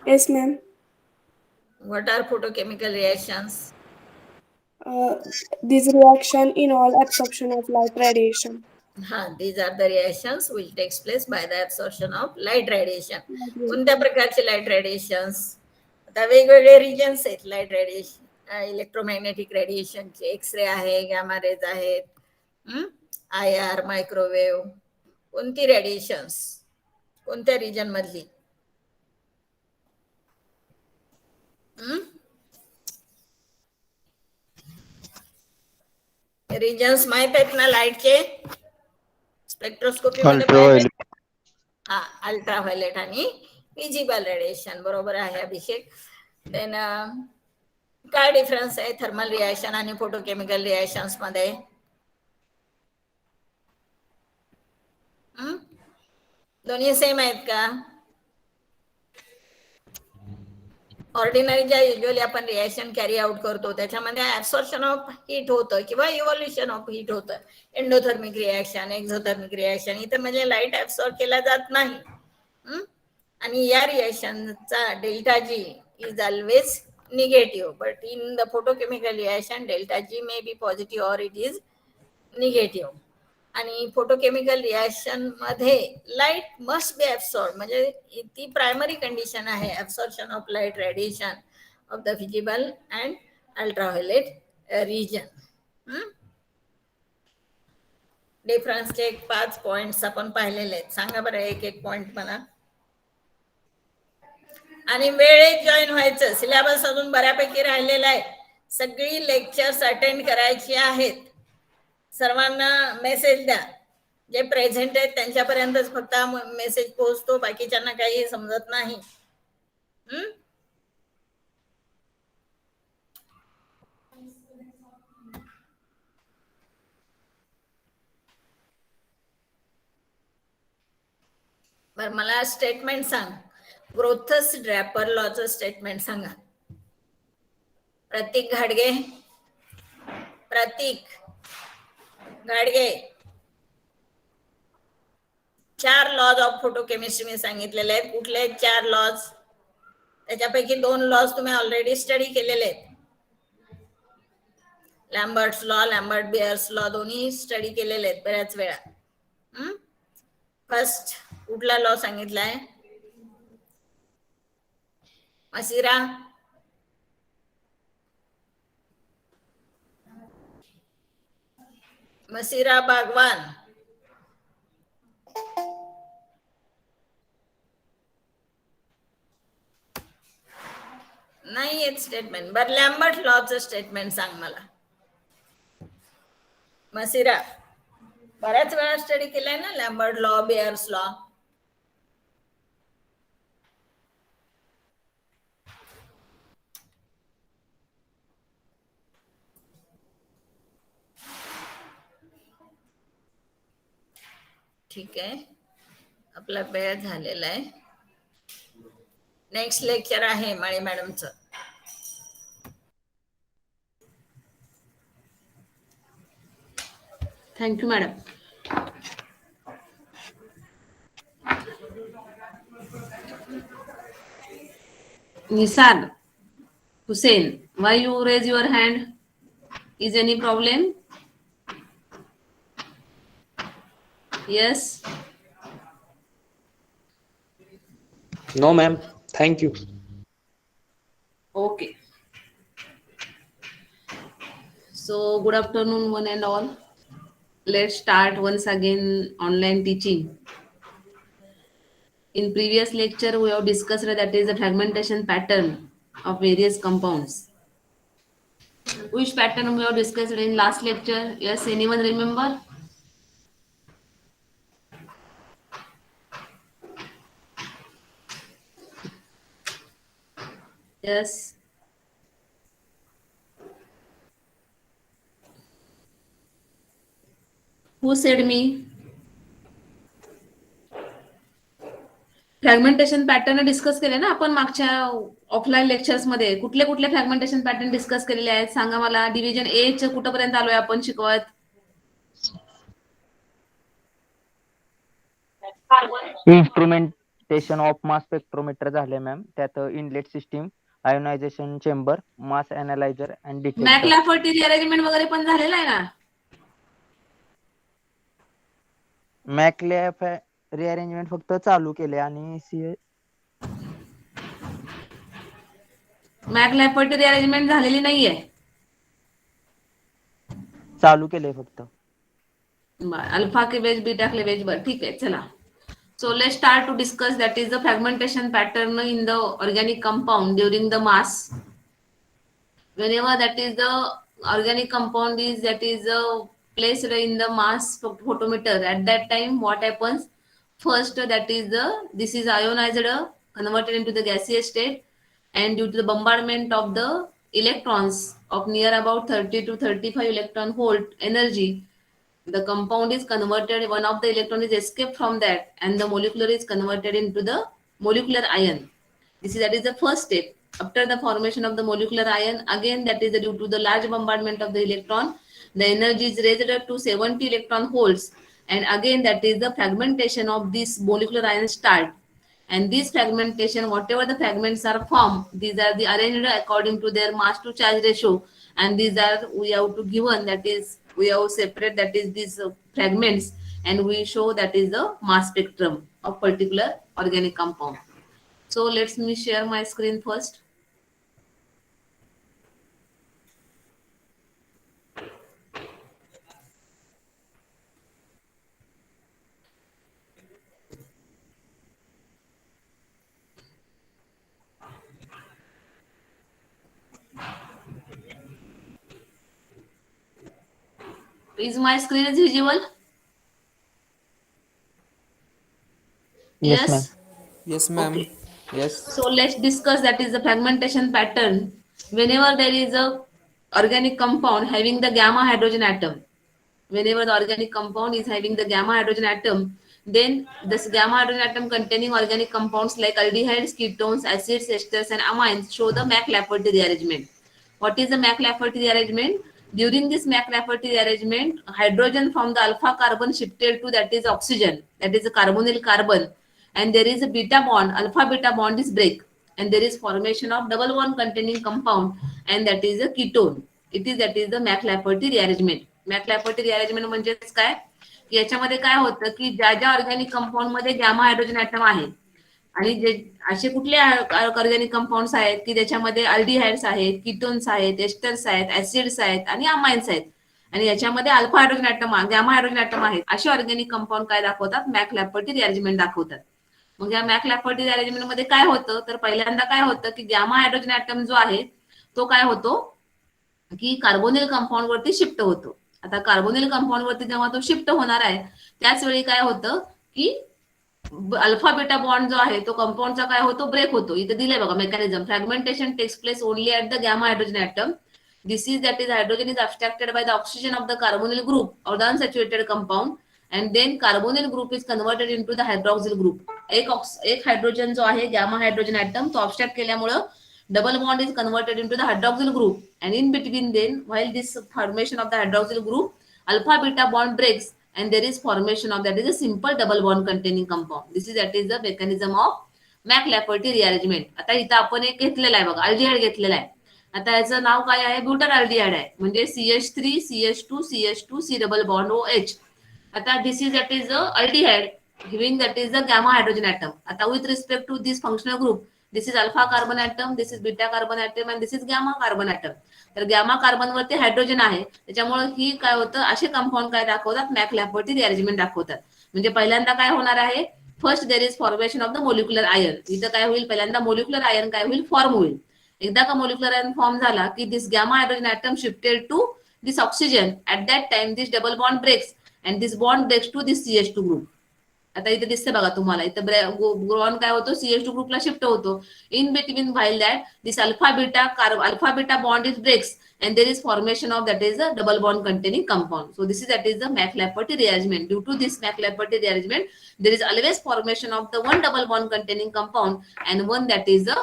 Yes, ma'am.
What are photochemical reactions?
This reaction involve absorption of light radiation.
These are the reactions which takes place by the absorption of light radiation.
Yes.
कोणत्या प्रकारचे light radiations? आता वेगवेगळे reasons आहेत light radiation, electromagnetic रेडिएशनचे. X ray आहे, gamma raise आहेत, IR, microwave. कोणती radiations, कोणत्या region मधली? रिजन्स माहित आहेत ना लाईटचे? स्पेक्ट्रोस्कोपी मध्ये पाहिजे. अल्ट्राव्हायलेट आणि विजिबल रेडिएशन. बरोबर आहे अभिषेक. देन काय डिफरन्स आहे थर्मल रिएक्शन आणि फोटोकेमिकल रिएक्शन्स मध्ये? दोन्ही सेम आहेत का? ऑर्डिनरी ज्या युजली आपण रिएक्शन कॅरी आउट करतो त्याच्यामध्ये ऍब्सॉर्प्शन ऑफ हीट होतं किंवा इव्होल्युशन ऑफ हीट होतं. Endothermic reaction, exothermic reaction. इथं म्हणजे लाईट ऍब्सॉर्ब केला जात नाही. आणि या रिएक्शनचा delta G is always negative, but in the photochemical reaction delta G may be positive or it is negative. आणि फोटोकेमिकल रिएक्शन मध्ये लाईट मस्ट बी ऍब्सॉर्ब, म्हणजे ती प्रायमरी कंडिशन आहे absorption of light radiation of the visible and ultraviolet region. डिफरन्सचे 5 points आपण पाहिलेले आहेत. सांगा बरं एक एक पॉइंट मला. आणि वेळेत जॉईन व्हायचं. सिलेबस अजून बऱ्यापैकी राहिलेला आहे. सगळी लेक्चर्स अटेंड करायची आहेत. सर्वांना मेसेज द्या. जे प्रेझेंट आहेत त्यांच्यापर्यंतच फक्त मेसेज पोहोचतो, बाकीच्यांना काही समजत नाही. बरं मला स्टेटमेंट सांग. ग्रोथस ड्रॅपर लॉचं स्टेटमेंट सांगा. प्रतीक घाडगे. प्रतीक घाडगे. 4 लॉज ऑफ फोटोकेमिस्ट्री मी सांगितलेले आहेत. कुठले 4 लॉज? त्याच्यापैकी 2 लॉज तुम्ही ऑलरेडी स्टडी केलेले आहेत. लॅम्बर्ट्स लॉ, लॅम्बर्ट बिअर्स लॉ दोन्ही स्टडी केलेले आहेत बऱ्याच वेळा. फर्स्ट कुठला लॉ सांगितलाय? मसिरा. मसिरा बागवान. नाही येत स्टेटमेंट. बर लॅम्बर्ट लॉचं स्टेटमेंट सांग मला. मसिरा बऱ्याच वेळा स्टडी केलाय ना लॅम्बर्ट लॉ, बिअर्स लॉ. ठीक आहे, आपला वेळ झालेला आहे. नेक्स्ट लेक्चर आहे माळी मॅडमचं.
Thank you madam. Nisar Hussein, why you raise your hand? Is any problem? Yes.
No, ma'am. Thank you.
Okay. So, good afternoon, one and all. Let's start once again online teaching. In previous lecture, we have discussed that is the fragmentation pattern of various compounds. Which pattern we have discussed in last lecture? Yes, anyone remember? Yes. Who said me? Fragmentation pattern discuss केले ना आपण मागच्या offline lectures मध्ये. कुठले कुठले fragmentation pattern discuss केलेले आहेत सांगा मला. डिव्हिजन ए च कुठपर्यंत आलोय आपण शिकवत?
इन्स्ट्रुमेंटेशन ऑफ मास स्पेक्ट्रोमीटर झाले मॅम. त्यात inlet system, ionisation chamber, mass analyser and
mac
detector.
Lafferty rearrangement वगैरे पण झालेला आहे ना.
मॅक लॅब रिअरेंजमेंट फक्त चालू केले आणि
मॅक लॅफर्टी रिअरेंजमेंट झालेली नाहीये.
चालू केले फक्त.
Alpha cleavage, beta cleavage. बर, ठीक आहे, चला. So let's start to discuss that is the fragmentation pattern in the organic compound during the mass. Whenever that is the organic compound is that is placed in the mass photometer, at that time what happens? First, that is this is ionized, converted into the gaseous state, and due to the bombardment of the electrons of near about 30 to 35 electron volt energy, the compound is converted, one of the electron is escaped from that, and the molecular is converted into the molecular ion. That is the first step. After the formation of the molecular ion, again that is due to the large bombardment of the electron, the energy is raised up to 70 electron volts, and again that is the fragmentation of this molecular ion start. And this fragmentation, whatever the fragments are formed, these are the arranged according to their mass to charge ratio, and these are we have to given, that is we have separate that is these fragments, and we show that is the mass spectrum of particular organic compound. So let me share my screen first. Is my screen is visible?
Yes, ma'am.
Yes.
Yes, ma'am.
Okay.
Yes.
So let's discuss that is the fragmentation pattern. Whenever there is a organic compound having the gamma hydrogen atom, whenever the organic compound is having the gamma hydrogen atom, then this gamma hydrogen atom containing organic compounds like aldehydes, ketones, acids, esters, and amines show the Mac-Lafferty rearrangement. What is the Mac-Lafferty rearrangement? During this Mac-Lafferty rearrangement, hydrogen from the alpha carbon shifted to that is oxygen, that is a carbonyl carbon, and there is a beta bond, alpha beta bond is break, and there is formation of double bond containing compound, and that is a ketone. It is that is the Mac-Lafferty rearrangement. Mac-Lafferty rearrangement म्हणजेच काय, की याच्यामध्ये काय होतं की ज्या ज्या organic compound मध्ये गॅमा हायड्रोजन ॲटम आहे, आणि जे असे कुठले ऑर्गॅनिक कंपाऊंड्स आहेत की ज्याच्यामध्ये अल्डिहाइड्स आहेत, कीटोन्स आहेत, एस्टर्स आहेत, ऍसिड्स आहेत आणि अमाइन्स आहेत, आणि याच्यामध्ये alpha hydrogen atom, gamma hydrogen atom आहेत, असे ऑर्गॅनिक कंपाऊंड काय दाखवतात? मॅक-लॅफर्टी रिअरेंजमेंट दाखवतात. मग या मॅक-लॅफर्टी रिअरेंजमेंट मध्ये काय होतं, तर पहिल्यांदा काय होतं की गॅमा हायड्रोजन ॲटम जो आहे तो काय होतो की कार्बोनिल कंपाऊंड वरती शिफ्ट होतो. आता कार्बोनिल कंपाऊंड वरती जेव्हा तो शिफ्ट होणार आहे त्याच वेळी काय होतं की अल्फा बीटा बॉन्ड जो आहे तो कंपाऊंडचा काय होतो, ब्रेक होतो. इथे दिलंय बघा mechanism. Fragmentation takes place only at the gamma hydrogen atom. This is that is hydrogen is abstracted by the oxygen of the carbonyl group or the unsaturated compound, and then carbonyl group is converted into the hydroxyl group. एक hydrogen जो आहे gamma hydrogen item तो abstract केल्यामुळं double bond is converted into the hydroxyl group, and in between then while this formation of the hydroxyl group, alpha beta bond breaks and there is formation of that is a simple double bond containing compound. This is that is the mechanism of Mac-Lafferty rearrangement. आता इथं आपण एक घेतलेला आहे बघा, aldehyde घेतलेला आहे. आता याचं नाव काय आहे? ब्युटर अल्डिहाइड आहे, म्हणजे CH3 CH2 CH2 C double bond OH. आता this is that is aldehyde giving that is the gamma hydrogen atom. आता with respect to this functional group, this is alpha carbon atom, this is beta carbon atom, and this is gamma carbon atom. तर gamma carbon वरती hydrogen आहे, त्याच्यामुळे ही काय होतं, असे compound काय दाखवतात? मॅक-लॅफर्टी रिअरेंजमेंट दाखवतात. म्हणजे पहिल्यांदा काय होणार आहे, first there is formation of the molecular ion. इथं काय होईल, पहिल्यांदा मोलिक्युलर आयन काय होईल, फॉर्म होईल. एकदा का मोलिक्युलर आयन फॉर्म झाला की this gamma hydrogen atom shifted to this oxygen. At that time this double bond breaks and this bond breaks to this CH2 group. आता इथे दिसते बघा तुम्हाला, इथं ग्रोन काय होतो, CH2 ग्रुपला शिफ्ट होतो. In between while that this alpha beta bond is breaks and there is formation of that is a double bond containing compound. So this is that is the Mac-Lafferty rearrangement. Due to this Mac-Lafferty rearrangement, there is always formation of the one double bond containing compound and one that is a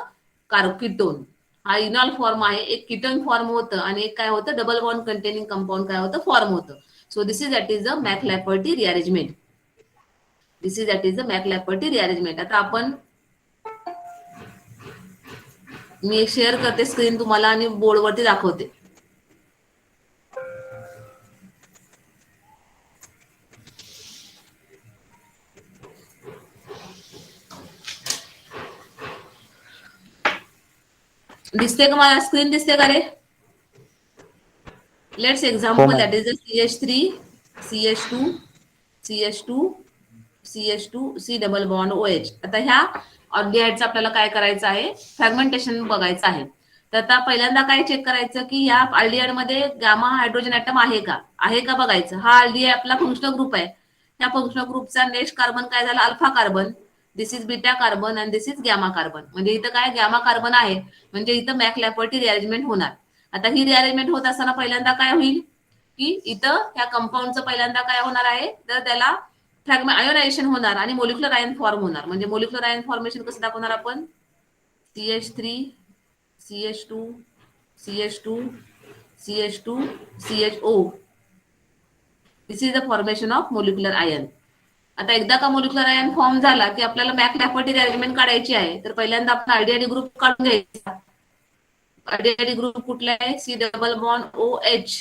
ketone. हा इनॉल form आहे, एक ketone form होतं आणि एक काय होतं, double bond containing compound काय होतं, फॉर्म होतं. So this is that is the Mac-Lafferty rearrangement. This is that is the McLafferty rearrangement. आता आपण मी शेअर करते स्क्रीन तुम्हाला आणि बोर्डवरती दाखवते. दिसते का मला स्क्रीन दिसते का रे? लेट्स
हो
example
ma'am.
That is CH3 CH2 CH2 CH2 C double bond OH. आता ह्या ऑल्डिहाइडचं आपल्याला काय करायचं आहे, फ्रॅगमेंटेशन बघायचं आहे. तर आता पहिल्यांदा काय चेक करायचं की या अल्डिहाइड मध्ये गामा हायड्रोजन ॲटम आहे का बघायचं. हा अल्डिहाइड आपला फंक्शनल ग्रुप आहे. त्या फंक्शनल ग्रुपचा नेक्स्ट कार्बन काय झाला, alpha carbon. This is beta carbon and this is gamma carbon. म्हणजे इथं काय गॅमा कार्बन आहे, म्हणजे इथं मॅकलॅपर्टी रिअरेंजमेंट होणार. आता ही रिअरेंजमेंट होत असताना पहिल्यांदा काय होईल की इथं ह्या कंपाऊंडचं पहिल्यांदा काय होणार आहे, तर त्याला फ्रॅगमेंट आयोनायझेशन होणार आणि मोलिक्युलर आयन फॉर्म होणार. म्हणजे मोलिक्युलर आयन फॉर्मेशन कसं दाखवणार आपण, CH3 CH2 CH2 CH2 CHO. This is the formation of molecular ion. आता एकदा का मोलिक्युलर आयन फॉर्म झाला की आपल्याला मॅकलॅपर्टी रिअरेंजमेंट काढायची आहे. तर पहिल्यांदा आपण आयडीआयडी ग्रुप काढून घ्यायचा. आयडीआयडी ग्रुप कुठला आहे, C डबल बॉन्ड OH.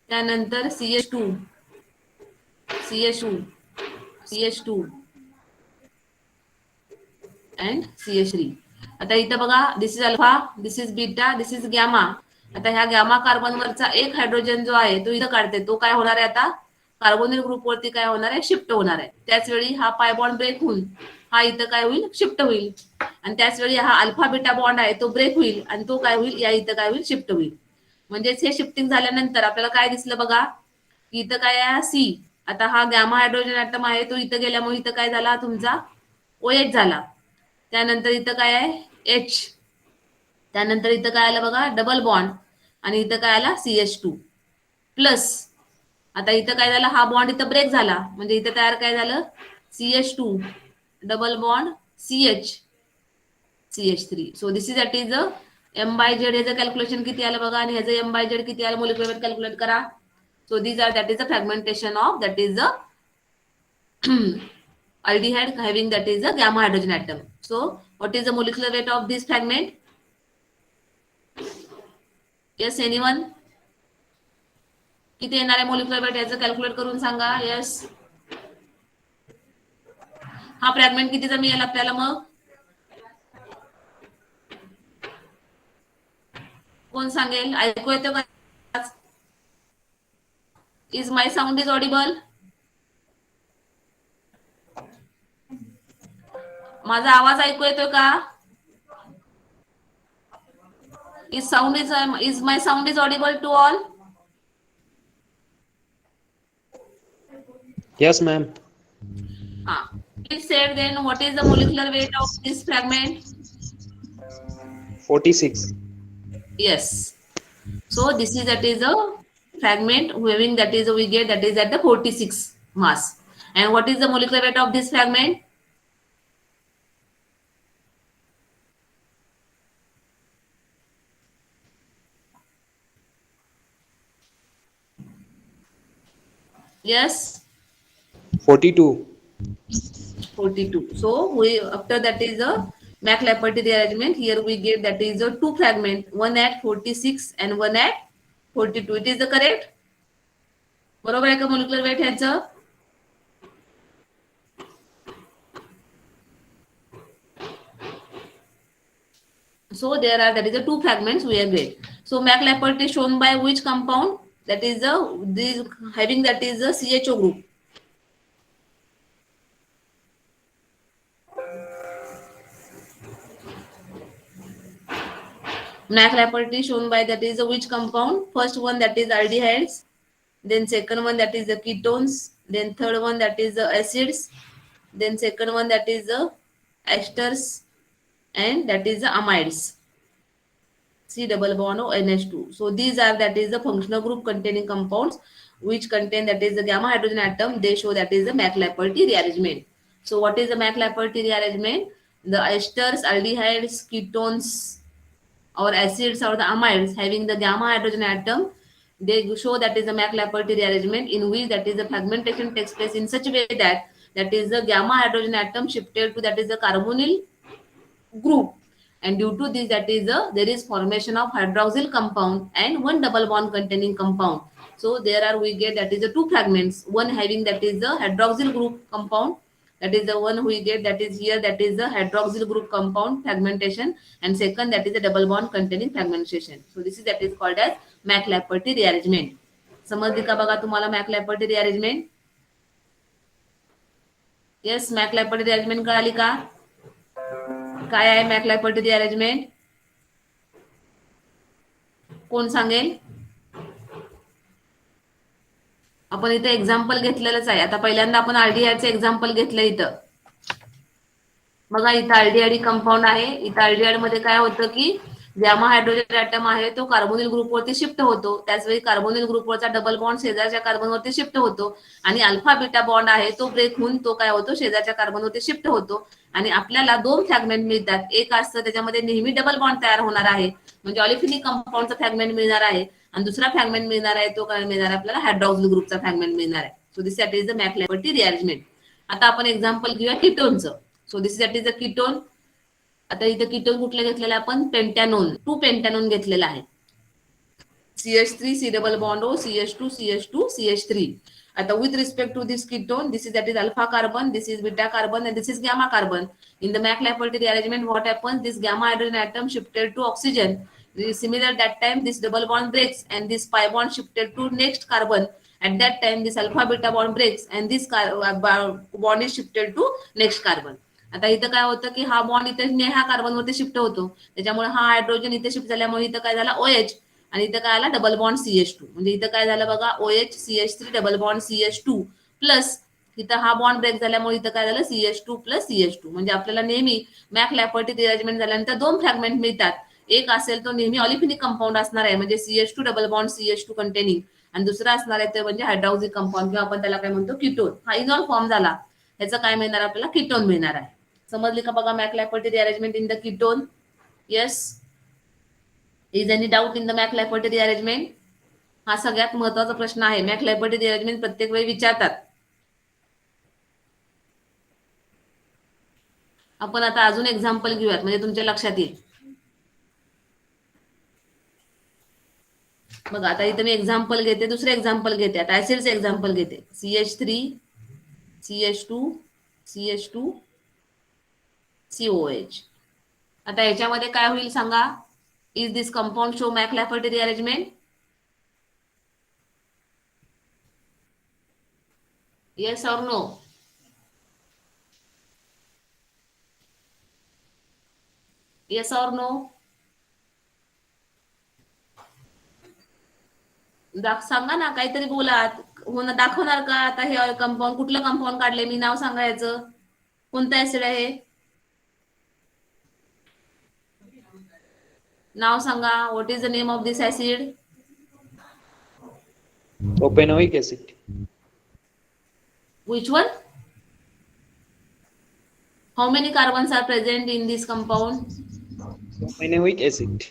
त्यानंतर CH2 CH2 CH2 and CH3. आता इथं बघा, this is alpha, this is beta, this is gamma. आता ह्या गॅमा कार्बनवरचा एक हायड्रोजन जो आहे तो इथं काढते, तो काय होणार आहे आता कार्बोनिल ग्रुपवरती काय होणार आहे, शिफ्ट होणार आहे. त्याच वेळी हा पाय बॉन्ड ब्रेक होऊन हा इथं काय होईल, शिफ्ट होईल. आणि त्याच वेळी हा अल्फा बीटा बॉन्ड आहे तो ब्रेक होईल आणि तो काय होईल, या इथं काय होईल, शिफ्ट होईल. म्हणजेच हे शिफ्टिंग झाल्यानंतर आपल्याला काय दिसलं बघा, की इथं काय आहे C. आता हा गॅमा हायड्रोजन ॲटम आहे तो इथं गेल्यामुळे इथं काय झाला, तुमचा OH झाला. त्यानंतर इथं काय आहे H. त्यानंतर इथं काय आलं बघा, डबल बॉन्ड. आणि इथं काय आला CH2 प्लस. आता इथं काय झालं, हा बॉन्ड इथं ब्रेक झाला, म्हणजे इथं तयार काय झालं, CH2 double bond CH3. So this is that is M/Z. ह्याचं कॅल्क्युलेशन किती आलं बघा, आणि ह्याचं M/Z किती आलं, मोलिक्युलर वेट कॅल्क्युलेट करा. So these are, that is the fragmentation of, that is the aldehyde having, that is the gamma hydrogen atom. So what is the molecular weight of this fragment? Yes, anyone? किती येणार आहे molecular weight, याचं calculate करून सांगा. Yes, हा fragment कितीचा मिळेल आपल्याला मग, कोण सांगेल, ऐकू येतं का? Is my sound is Audible? माझा आवाज ऐकू येतोय का? Is my sound is audible to all?
Yes, ma'am.
Please say then, what is the molecular weight of this fragment?
46.
Yes. So this is, that is a fragment having, that is we get, that is at the 46 mass. And what is the molecular weight of this fragment? Yes,
42.
42. So we, after that is a McLaperty rearrangement, here we get, that is a two fragment, one at 46 and one at 42. It is the correct? बरोबर आहे का molecular weight ह्याचं? So there are, that is the two fragments we have get. So McLaperty shown by which compound? That is the, this having, that is the CHO group. McLaperty shown by, that is the which compound? First one, that is aldehydes. Then second one, that is the ketones. Then third one, that is the acids. Then second one, that is the esters, and that is the amides. C double bond O NH2. So these are, that is the functional group containing compounds which contain, that is the gamma hydrogen atom. They show, that is the McLaperty rearrangement. So what is the McLaperty rearrangement? The esters, aldehydes, ketones or acids or the amides having the gamma hydrogen atom they show that is the McLaughlin rearrangement in which that is the fragmentation takes place in such a way that is the gamma hydrogen atom shifted to that is the carbonyl group, and due to this that is there is formation of hydroxyl compound and one double bond containing compound. So there are we get that is the two fragments, one having that is the hydroxyl group compound, that is the one we get that is here, that is the hydroxyl group compound fragmentation, and second that is the double bond containing fragmentation. So this is that is called as McLaughlin rearrangement. समजली का बघा तुम्हाला McLaughlin rearrangement? Yes, McLaughlin rearrangement कळाली का? काय आहे McLaughlin rearrangement? कोण सांगेल? आपण इथे एक्झाम्पल घेतलेलंच आहे. आता पहिल्यांदा आपण आरडीआयचं एक्झाम्पल घेतलं इथं. बघा इथं आरडीआयडी कंपाऊंड आहे. इथं आरडीआयडी मध्ये काय होतं की गॅमा हायड्रोजन ॲटम आहे तो कार्बोनिल ग्रुपवरती शिफ्ट होतो. त्याचवेळी कार्बोनिल ग्रुपवरचा डबल बॉन्ड शेजारच्या कार्बनवरती शिफ्ट होतो आणि अल्फा बीटा बॉन्ड आहे तो ब्रेक होऊन तो काय होतो शेजारच्या कार्बनवरती शिफ्ट होतो आणि आपल्याला दोन फ्रॅगमेंट मिळतात. एक असतं त्याच्यामध्ये नेहमी डबल बॉन्ड तयार होणार आहे म्हणजे ऑलिफिनिक कंपाऊंडचा फ्रॅगमेंट मिळणार आहे आणि दुसरा फ्रॅगमेंट मिळणार आहे तो काय मिळणार आहे आपल्याला हायड्रॉक्सिल ग्रुपचा फ्रॅगमेंट मिळणार आहे. So this that is the McLaughlin rearrangement. आता आपण एक्झाम्पल घेऊया कीटोनचं. So this that is the ketone. आता इथे कीटोन कुठलं घेतलेलं आपण पेंटॅनोन, 2 पेंटॅनोन घेतलेला आहे. CH3 C double bond O CH2 CH2 CH3. आता with respect to this ketone, this is that is alpha carbon, this is beta carbon, and this is gamma carbon. In the McLaughlin rearrangement, what happens? This gamma hydrogen atom shifted to oxygen. Similar that time, this double bond breaks and this pi bond shifted to next carbon. At that time, this alpha beta bond breaks and this bond is shifted to next carbon. आता इथं काय होतं की हा bond इथे ह्या कार्बनवरती shift होतो त्याच्यामुळे हा हायड्रोजन इथे शिफ्ट झाल्यामुळे इथं काय झाला OH आणि इथं काय आला डबल बॉन्ड CH2 म्हणजे इथं काय झालं बघा OH CH3 double bond CH2 plus इथं हा बॉन्ड ब्रेक झाल्यामुळे इथं काय झालं CH2 प्लस CH2 म्हणजे आपल्याला नेहमी McLaughlin रिअरेंजमेंट झाल्यानंतर दोन फ्रॅगमेंट मिळतात. एक असेल तो नेहमी ऑलिफिनिक कंपाऊंड असणार आहे म्हणजे CH2 double bond CH2 containing आणि दुसरा असणार आहे ते म्हणजे हायड्रॉक्सिल कंपाऊंड किंवा आपण त्याला काय म्हणतो कीटोन. हा इनॉल फॉर्म झाला ह्याचं काय मिळणार आपल्याला कीटोन मिळणार आहे. समजली का बघा McLaughlin rearrangement in the ketone? Yes. Is any doubt in the McLaughlin rearrangement? हा सगळ्यात महत्वाचा प्रश्न आहे. McLaughlin rearrangement प्रत्येक वेळी विचारतात. आपण आता अजून एक्झाम्पल घेऊयात म्हणजे तुमच्या लक्षात येईल. बघा आता इथे मी एक्झाम्पल घेते, दुसरे एक्झाम्पल घेते. आता ऍसिडचे एक्झाम्पल घेते. CH3 CH2 CH2 COH. आता याच्यामध्ये काय होईल सांगा? Is this compound show McLaughlin rearrangement? Yes or no? Yes or no? सांगा ना, काहीतरी बोला. हो ना, दाखवणार का आता हे कंपाऊंड कुठलं कंपाऊंड काढले मी? नाव सांगायचं. कोणतं ऍसिड आहे? नाव सांगा. What is the name of this acid?
Propanoic acid.
Which one? How many carbons are present in this compound?
Propanoic acid.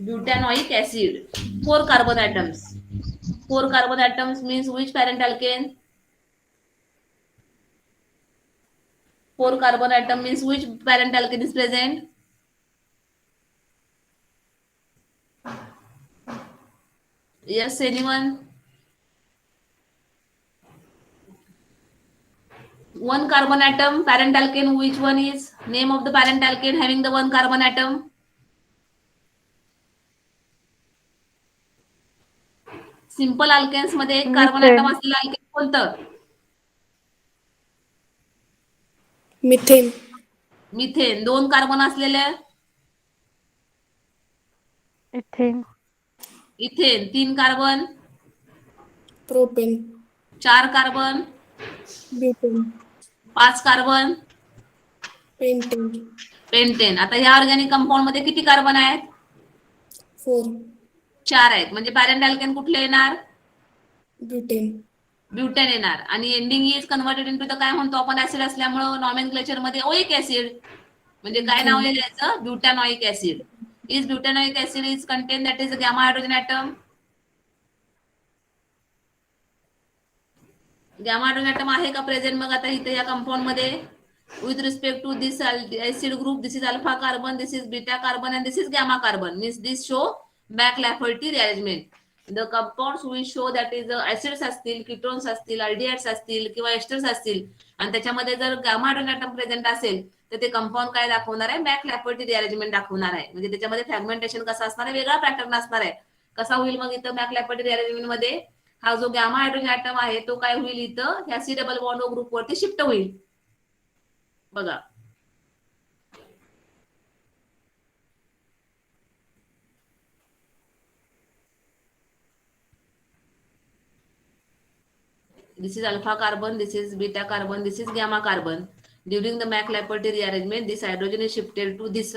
Butanoic acid. 4 carbon atoms. 4 carbon atoms means which parent alkane? 4 carbon atom means which parent alkane is present? Yes, anyone? One carbon atom, parent alkane, which one is? Name of the parent alkane having the one carbon atom? Simple alkanes मध्ये एक carbon
Methane.
Atom असलेलं alkane कोणतं?
Methane.
Methane. 2 carbon असलेले
ethane.
Ethane. 3 carbon.
Propane.
4 carbon.
Butane.
5 carbon.
Pentane.
Pentane. आता ह्या organic compound मध्ये किती carbon आहेत?
4.
4 आहेत. म्हणजे पॅरेंट अल्केन कुठले येणार?
ब्युटेन.
ब्युटेन येणार. आणि ending is converted into the काय म्हणतो आपण ऍसिड असल्यामुळे नॉमेनक्लेचर मध्ये ओइक ऍसिड म्हणजे काय नाव आहे त्याचं? ब्युटॅनॉइक acid. Is butanoic acid is contained that is a gamma hydrogen atom? Gamma hydrogen atom आहे का प्रेझेंट मग आता इथे या कंपाऊंड मध्ये with respect to this acid group? This is alpha carbon, this is beta carbon, and this is gamma carbon. Means this show McLafferty rearrangement. The compounds will show that is acids असतील, ketones असतील, aldehydes असतील किंवा esters असतील आणि त्याच्यामध्ये जर gamma hydrogen item present असेल तर ते कंपाऊंड काय दाखवणार आहे? McLafferty rearrangement दाखवणार आहे. म्हणजे त्याच्यामध्ये फ्रॅगमेंटेशन कसं असणार आहे? वेगळा पॅटर्न असणार आहे. कसा होईल मग इथं McLafferty rearrangement मध्ये? हा जो गॅमा हायड्रोजन ॲटम आहे तो काय होईल इथं ह्या सी डबल बॉन्ड ग्रुप वरती शिफ्ट होईल. बघा this is alpha carbon, this is beta carbon, this is gamma carbon. During the McLafferty rearrangement, this hydrogen is shifted to this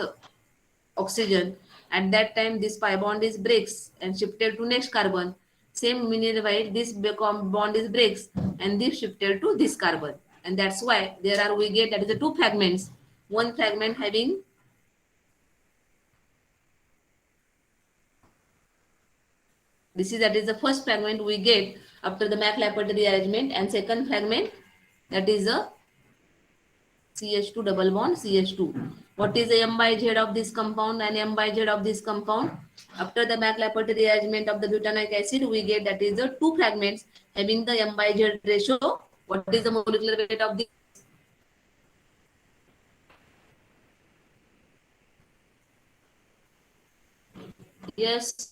oxygen. At that time, this pi bond is breaks and shifted to next carbon. Same meanwhile, this bond is breaks and this shifted to this carbon. And that's why there are we get that is the two fragments. One fragment having this is that is the first fragment we get after the McLafferty rearrangement, and second fragment that is a CH2 double bond CH2. What is the M by Z of this compound and M by Z of this compound? After the McLafferty rearrangement of the butanoic acid, we get that is the two fragments having the M by Z ratio. What is the molecular weight of this? Yes.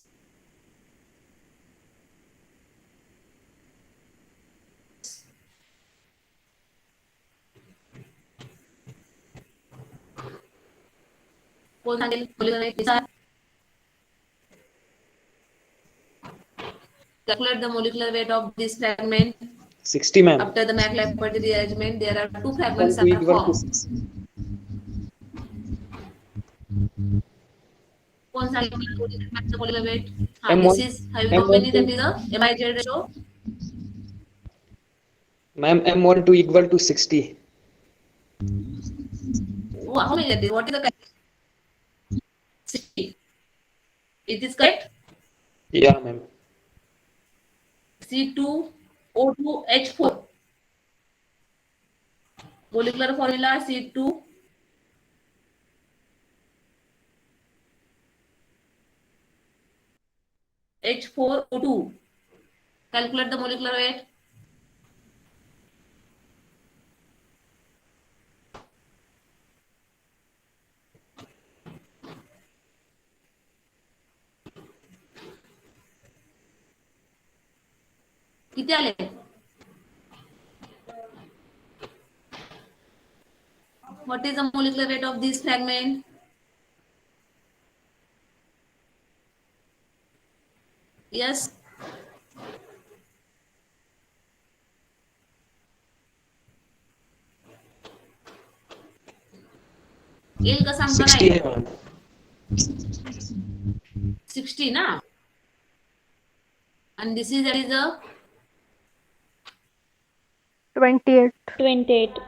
Calculate the molecular weight of this fragment.
60, ma'am.
After the McLafferty rearrangement, there are two
1
fragments
to
are
equal to
formed.
6.
कौन सा molecular weight?
M1
This is having how many?
to,
That is a MIZ ratio.
ma'am, M1 to equal to 60.
How many that is? What is the 60? It is correct.
Yeah, ma'am.
C2O2H4. Molecular formula C2 H4O2. Calculate the molecular weight. किती आले? What is the molecular weight of this fragment? Yes. येईल का सांगता
60
नाही?
है, ma'am.
60 ना? And this is that is a
28.
28.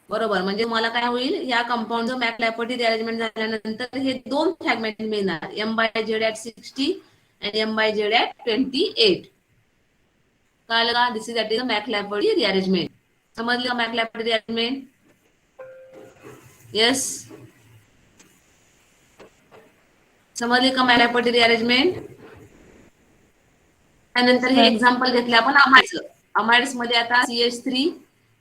बरोबर. म्हणजे मला काय होईल या कंपाऊंड McLafferty rearrangement झाल्यानंतर हे दोन फ्रॅगमेंट मिळणार. M by Z at 60 and M by Z at 28. कळलं का? This is that is McLafferty rearrangement. समजलं का McLafferty rearrangement? येस. समजली का McLafferty rearrangement? त्यानंतर हे एक्झाम्पल घेतले आपण अमाइड्स. अमाइड्स मध्ये आता CH3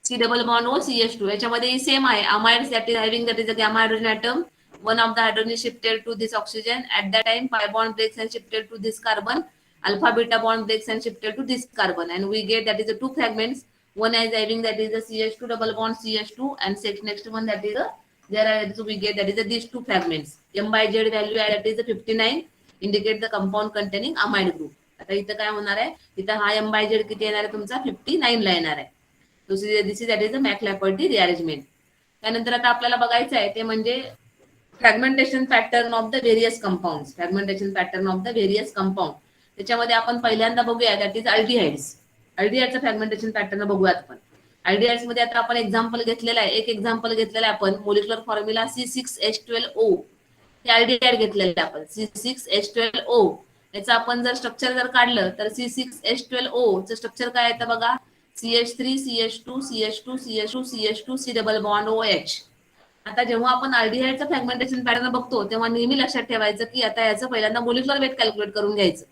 C double bond O CH2 याच्यामध्ये सेम आहे. Amides that is having that is a gamma hydrogen atom. One of the hydrogen is shifted to this oxygen. At that time, pi bond breaks and shifted to this carbon. Alpha beta bond breaks and shifted to this carbon, and we get that is the two fragments. One is having that is the CH2 double bond CH2, and next one that is the there are so we get that is the these two fragments. M by Z value that is the 59 indicate the compound containing amide group. आता इथं काय होणार आहे? इथं हा M by Z किती येणार आहे तुमचा 59 ला येणार आहे. This is that is the McLafferty rearrangement. त्यानंतर आता आपल्याला बघायचं आहे ते म्हणजे fragmentation pattern of the various compound. Fragmentation pattern of the various compound त्याच्यामध्ये आपण पहिल्यांदा बघूया दॅट इज अल्डिहाइड्स. अल्डिहाइडचं फ्रॅगमेंटेशन पॅटर्न बघूयात आपण. अल्डिहाइड्स मध्ये आता आपण एक्झाम्पल घेतलेला आहे. एक एक्झाम्पल घेतलेला आहे आपण मोलिक्युलर फॉर्म्युला C6H12O. हे अल्डिहाइड घेतलेलं आपण C6H12O. याचं आपण जर स्ट्रक्चर जर काढलं तर C6H12O चं स्ट्रक्चर काय येतं बघा, CH3 CH2 CH2 CH2 CH2 C double bond OH. आता जेव्हा आपण अल्डिहाइडचं फ्रॅगमेंटेशन पॅटर्न बघतो तेव्हा नेहमी लक्षात ठेवायचं की आता याचं पहिल्यांदा मोलिक्युलर वेट कॅल्क्युलेट करून घ्यायचं.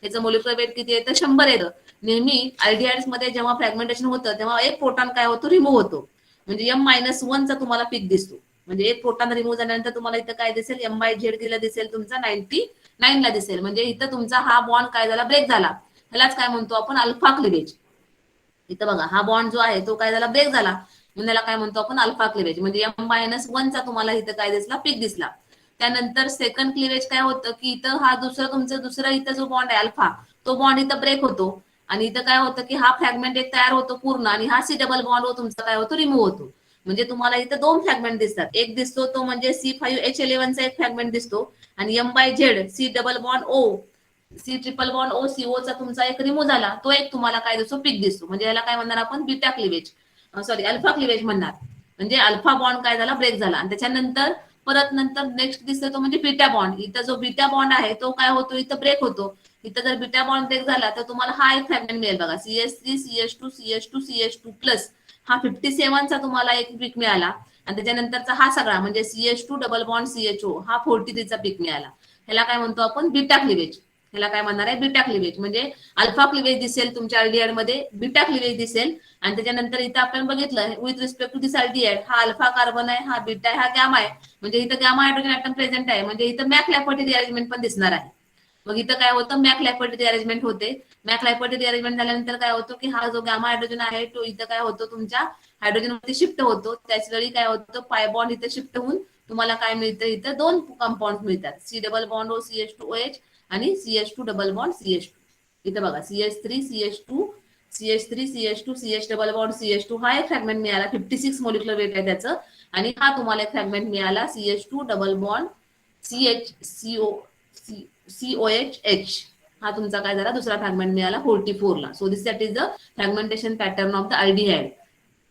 याचं मोलिक्युलर वेट किती येतं, 100 येतं. नेहमी अल्डिहाइड्स मध्ये जेव्हा फ्रॅगमेंटेशन होतं तेव्हा एक प्रोटॉन काय होतो, रिमूव्ह होतो. म्हणजे M-1 चा तुम्हाला पीक दिसतो. म्हणजे एक प्रोटॉन रिमूव्ह झाल्यानंतर तुम्हाला इथं काय दिसेल, M/Z दिला दिसेल तुमचा 99 ला दिसेल. म्हणजे इथं तुमचा हा बॉन्ड काय झाला, ब्रेक झाला. ह्यालाच काय म्हणतो आपण, अल्फा क्लिवेज. इथं बघा हा बॉन्ड जो आहे तो काय झाला, ब्रेक झाला. म्हणून याला काय म्हणतो आपण, अल्फा क्लिवेज. म्हणजे M-1 चा तुम्हाला इथं काय दिसला, पीक दिसला. त्यानंतर सेकंड क्लिवेज काय होतं की इथं हा दुसरा इथं जो बॉन्ड आहे अल्फा, तो बॉन्ड इथं ब्रेक होतो. आणि इथं काय होतं की हा फ्रॅगमेंट एक तयार होतो पूर्ण आणि हा C डबल बॉन्ड तुमचा काय होतो, रिमूव्ह होतो. म्हणजे तुम्हाला इथं 2 फ्रॅगमेंट दिसतात. एक दिसतो तो म्हणजे C5H11 चा एक फ्रॅगमेंट दिसतो आणि M/Z C double bond O C triple bond O CO चा तुमचा एक रिमूव्ह झाला, तो एक तुम्हाला काय दिसतो, पीक दिसतो. म्हणजे याला काय म्हणणार आपण, beta cleavage, sorry alpha cleavage म्हणणार. म्हणजे अल्फा बॉन्ड काय झाला, ब्रेक झाला. आणि त्याच्यानंतर परत नंतर नेक्स्ट दिसतो तो म्हणजे बीटा बॉन्ड. इथं जो बीटा बॉन्ड आहे तो काय होतो, इथं ब्रेक होतो. इथं जर बीटा बॉन्ड ब्रेक झाला तर तुम्हाला हा एक फ्रॅगमेंट मिळेल बघा, CH3 CH2 CH2 CH2 plus हा 57 चा तुम्हाला एक पीक मिळाला. आणि त्याच्यानंतरचा हा सगळा म्हणजे CH2 डबल बॉन्ड CHO हा 43 चा पीक मिळाला. ह्याला काय म्हणतो आपण, बीटा क्लिवेज. ह्याला काय म्हणणार आहे, बीटा क्लिवेज. म्हणजे अल्फा क्लिवेज दिसेल तुमच्या अल्डिहाइड मध्ये, बीटा क्लिवेज दिसेल. आणि त्याच्यानंतर इथं आपण बघितलं with respect to this aldehyde, हा अल्फा कार्बन आहे, हा बीटा आहे, हा गॅमा आहे. म्हणजे इथं गॅमा हायड्रोजन ऍटम प्रेझेंट आहे. म्हणजे इथं मॅक लॅफर्टी रिअरेंजमेंट पण दिसणार आहे. मग इथं काय होतं, मॅक लॅफर्टी रिअरेंजमेंट होते. मॅक लॅफर्टी रिअरेंजमेंट झाल्यानंतर काय होतं की हा जो गॅमा हायड्रोजन आहे तो इथं काय होतो, तुमच्या हायड्रोजन वरती शिफ्ट होतो. त्याच वेळी काय होतं, पाय बॉन्ड इथं शिफ्ट होऊन तुम्हाला काय मिळतं, इथं 2 कंपाऊंड मिळतात, C double bond O CH2OH आणि CH2 डबल बॉन्ड CH2. इथं बघा CH3 CH2 CH double bond CH2 हा एक फ्रॅगमेंट मिळाला, 56 मोलिक्युलर वेट आहे त्याचं. आणि हा तुम्हाला एक फ्रॅगमेंट मिळाला CH2 डबल बॉन्ड COHH. हा तुमचा काय झाला, दुसरा फ्रॅगमेंट मिळाला 44 ला. So this that is the fragmentation pattern of the aldehyde.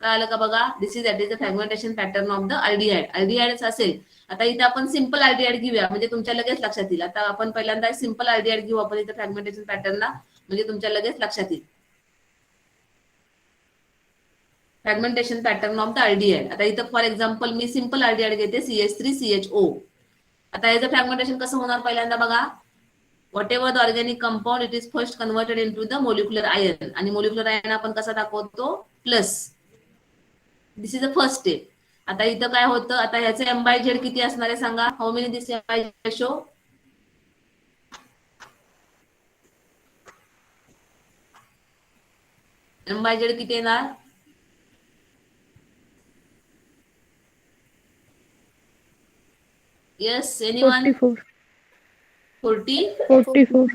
कळालं का बघा, this is that is the fragmentation pattern of the aldehyde. अल्डिहाइडच असेल. आता इथे आपण सिंपल अल्डिहाइड घेऊया म्हणजे तुमच्या लगेच लक्षात येईल. आता आपण पहिल्यांदा सिंपल अल्डिहाइड घेऊ आपण इथे फ्रॅगमेंटेशन पॅटर्नला, म्हणजे तुमच्या लगेच लक्षात येईल. Fragmentation pattern of the aldehyde. आता इथं for example me simple aldehyde घेते CH3 CHO. आता याचं फ्रॅगमेंटेशन कसं होणार पहिल्यांदा बघा, whatever the organic compound it is first converted into the molecular ion. आणि molecular ion आपण कसा दाखवतो, plus. This is the first step. आता इथं काय होतं, आता ह्याचे M/Z किती असणार आहे सांगा, how many this M/Z show. M/Z किती येणार, येस एनीवन,
44.
40.
44.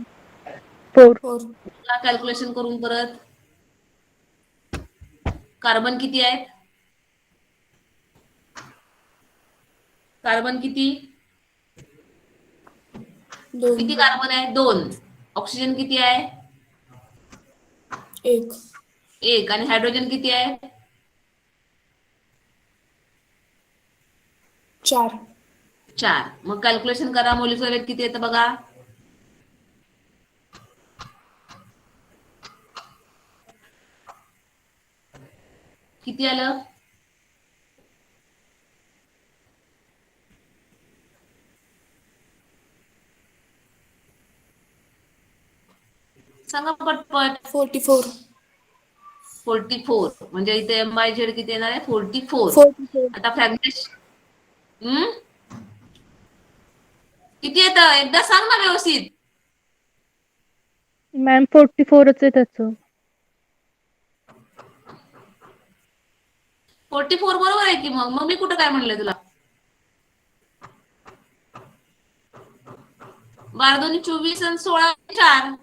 4.
कॅल्क्युलेशन करून परत, कार्बन किती आहेत, कार्बन किती,
2
किती कार्बन आहे, 2. ऑक्सिजन किती आहे,
1
आणि हायड्रोजन किती आहे,
4
4. मग कॅल्क्युलेशन करा, मोलिक्युलर वेट किती येतं बघा, किती आलं, सांगा पटपट.
44
44. म्हणजे इथे M/Z किती येणार आहे, 44.
44
आता फ्रॅगमेंटेशन किती येतं एकदा सांग ना व्यवस्थित.
मॅम 44च आहे त्याचं.
44 बरोबर आहे की, मग मी कुठं काय म्हणलंय तुला, 12 दोन्ही 24 आणि 16 4.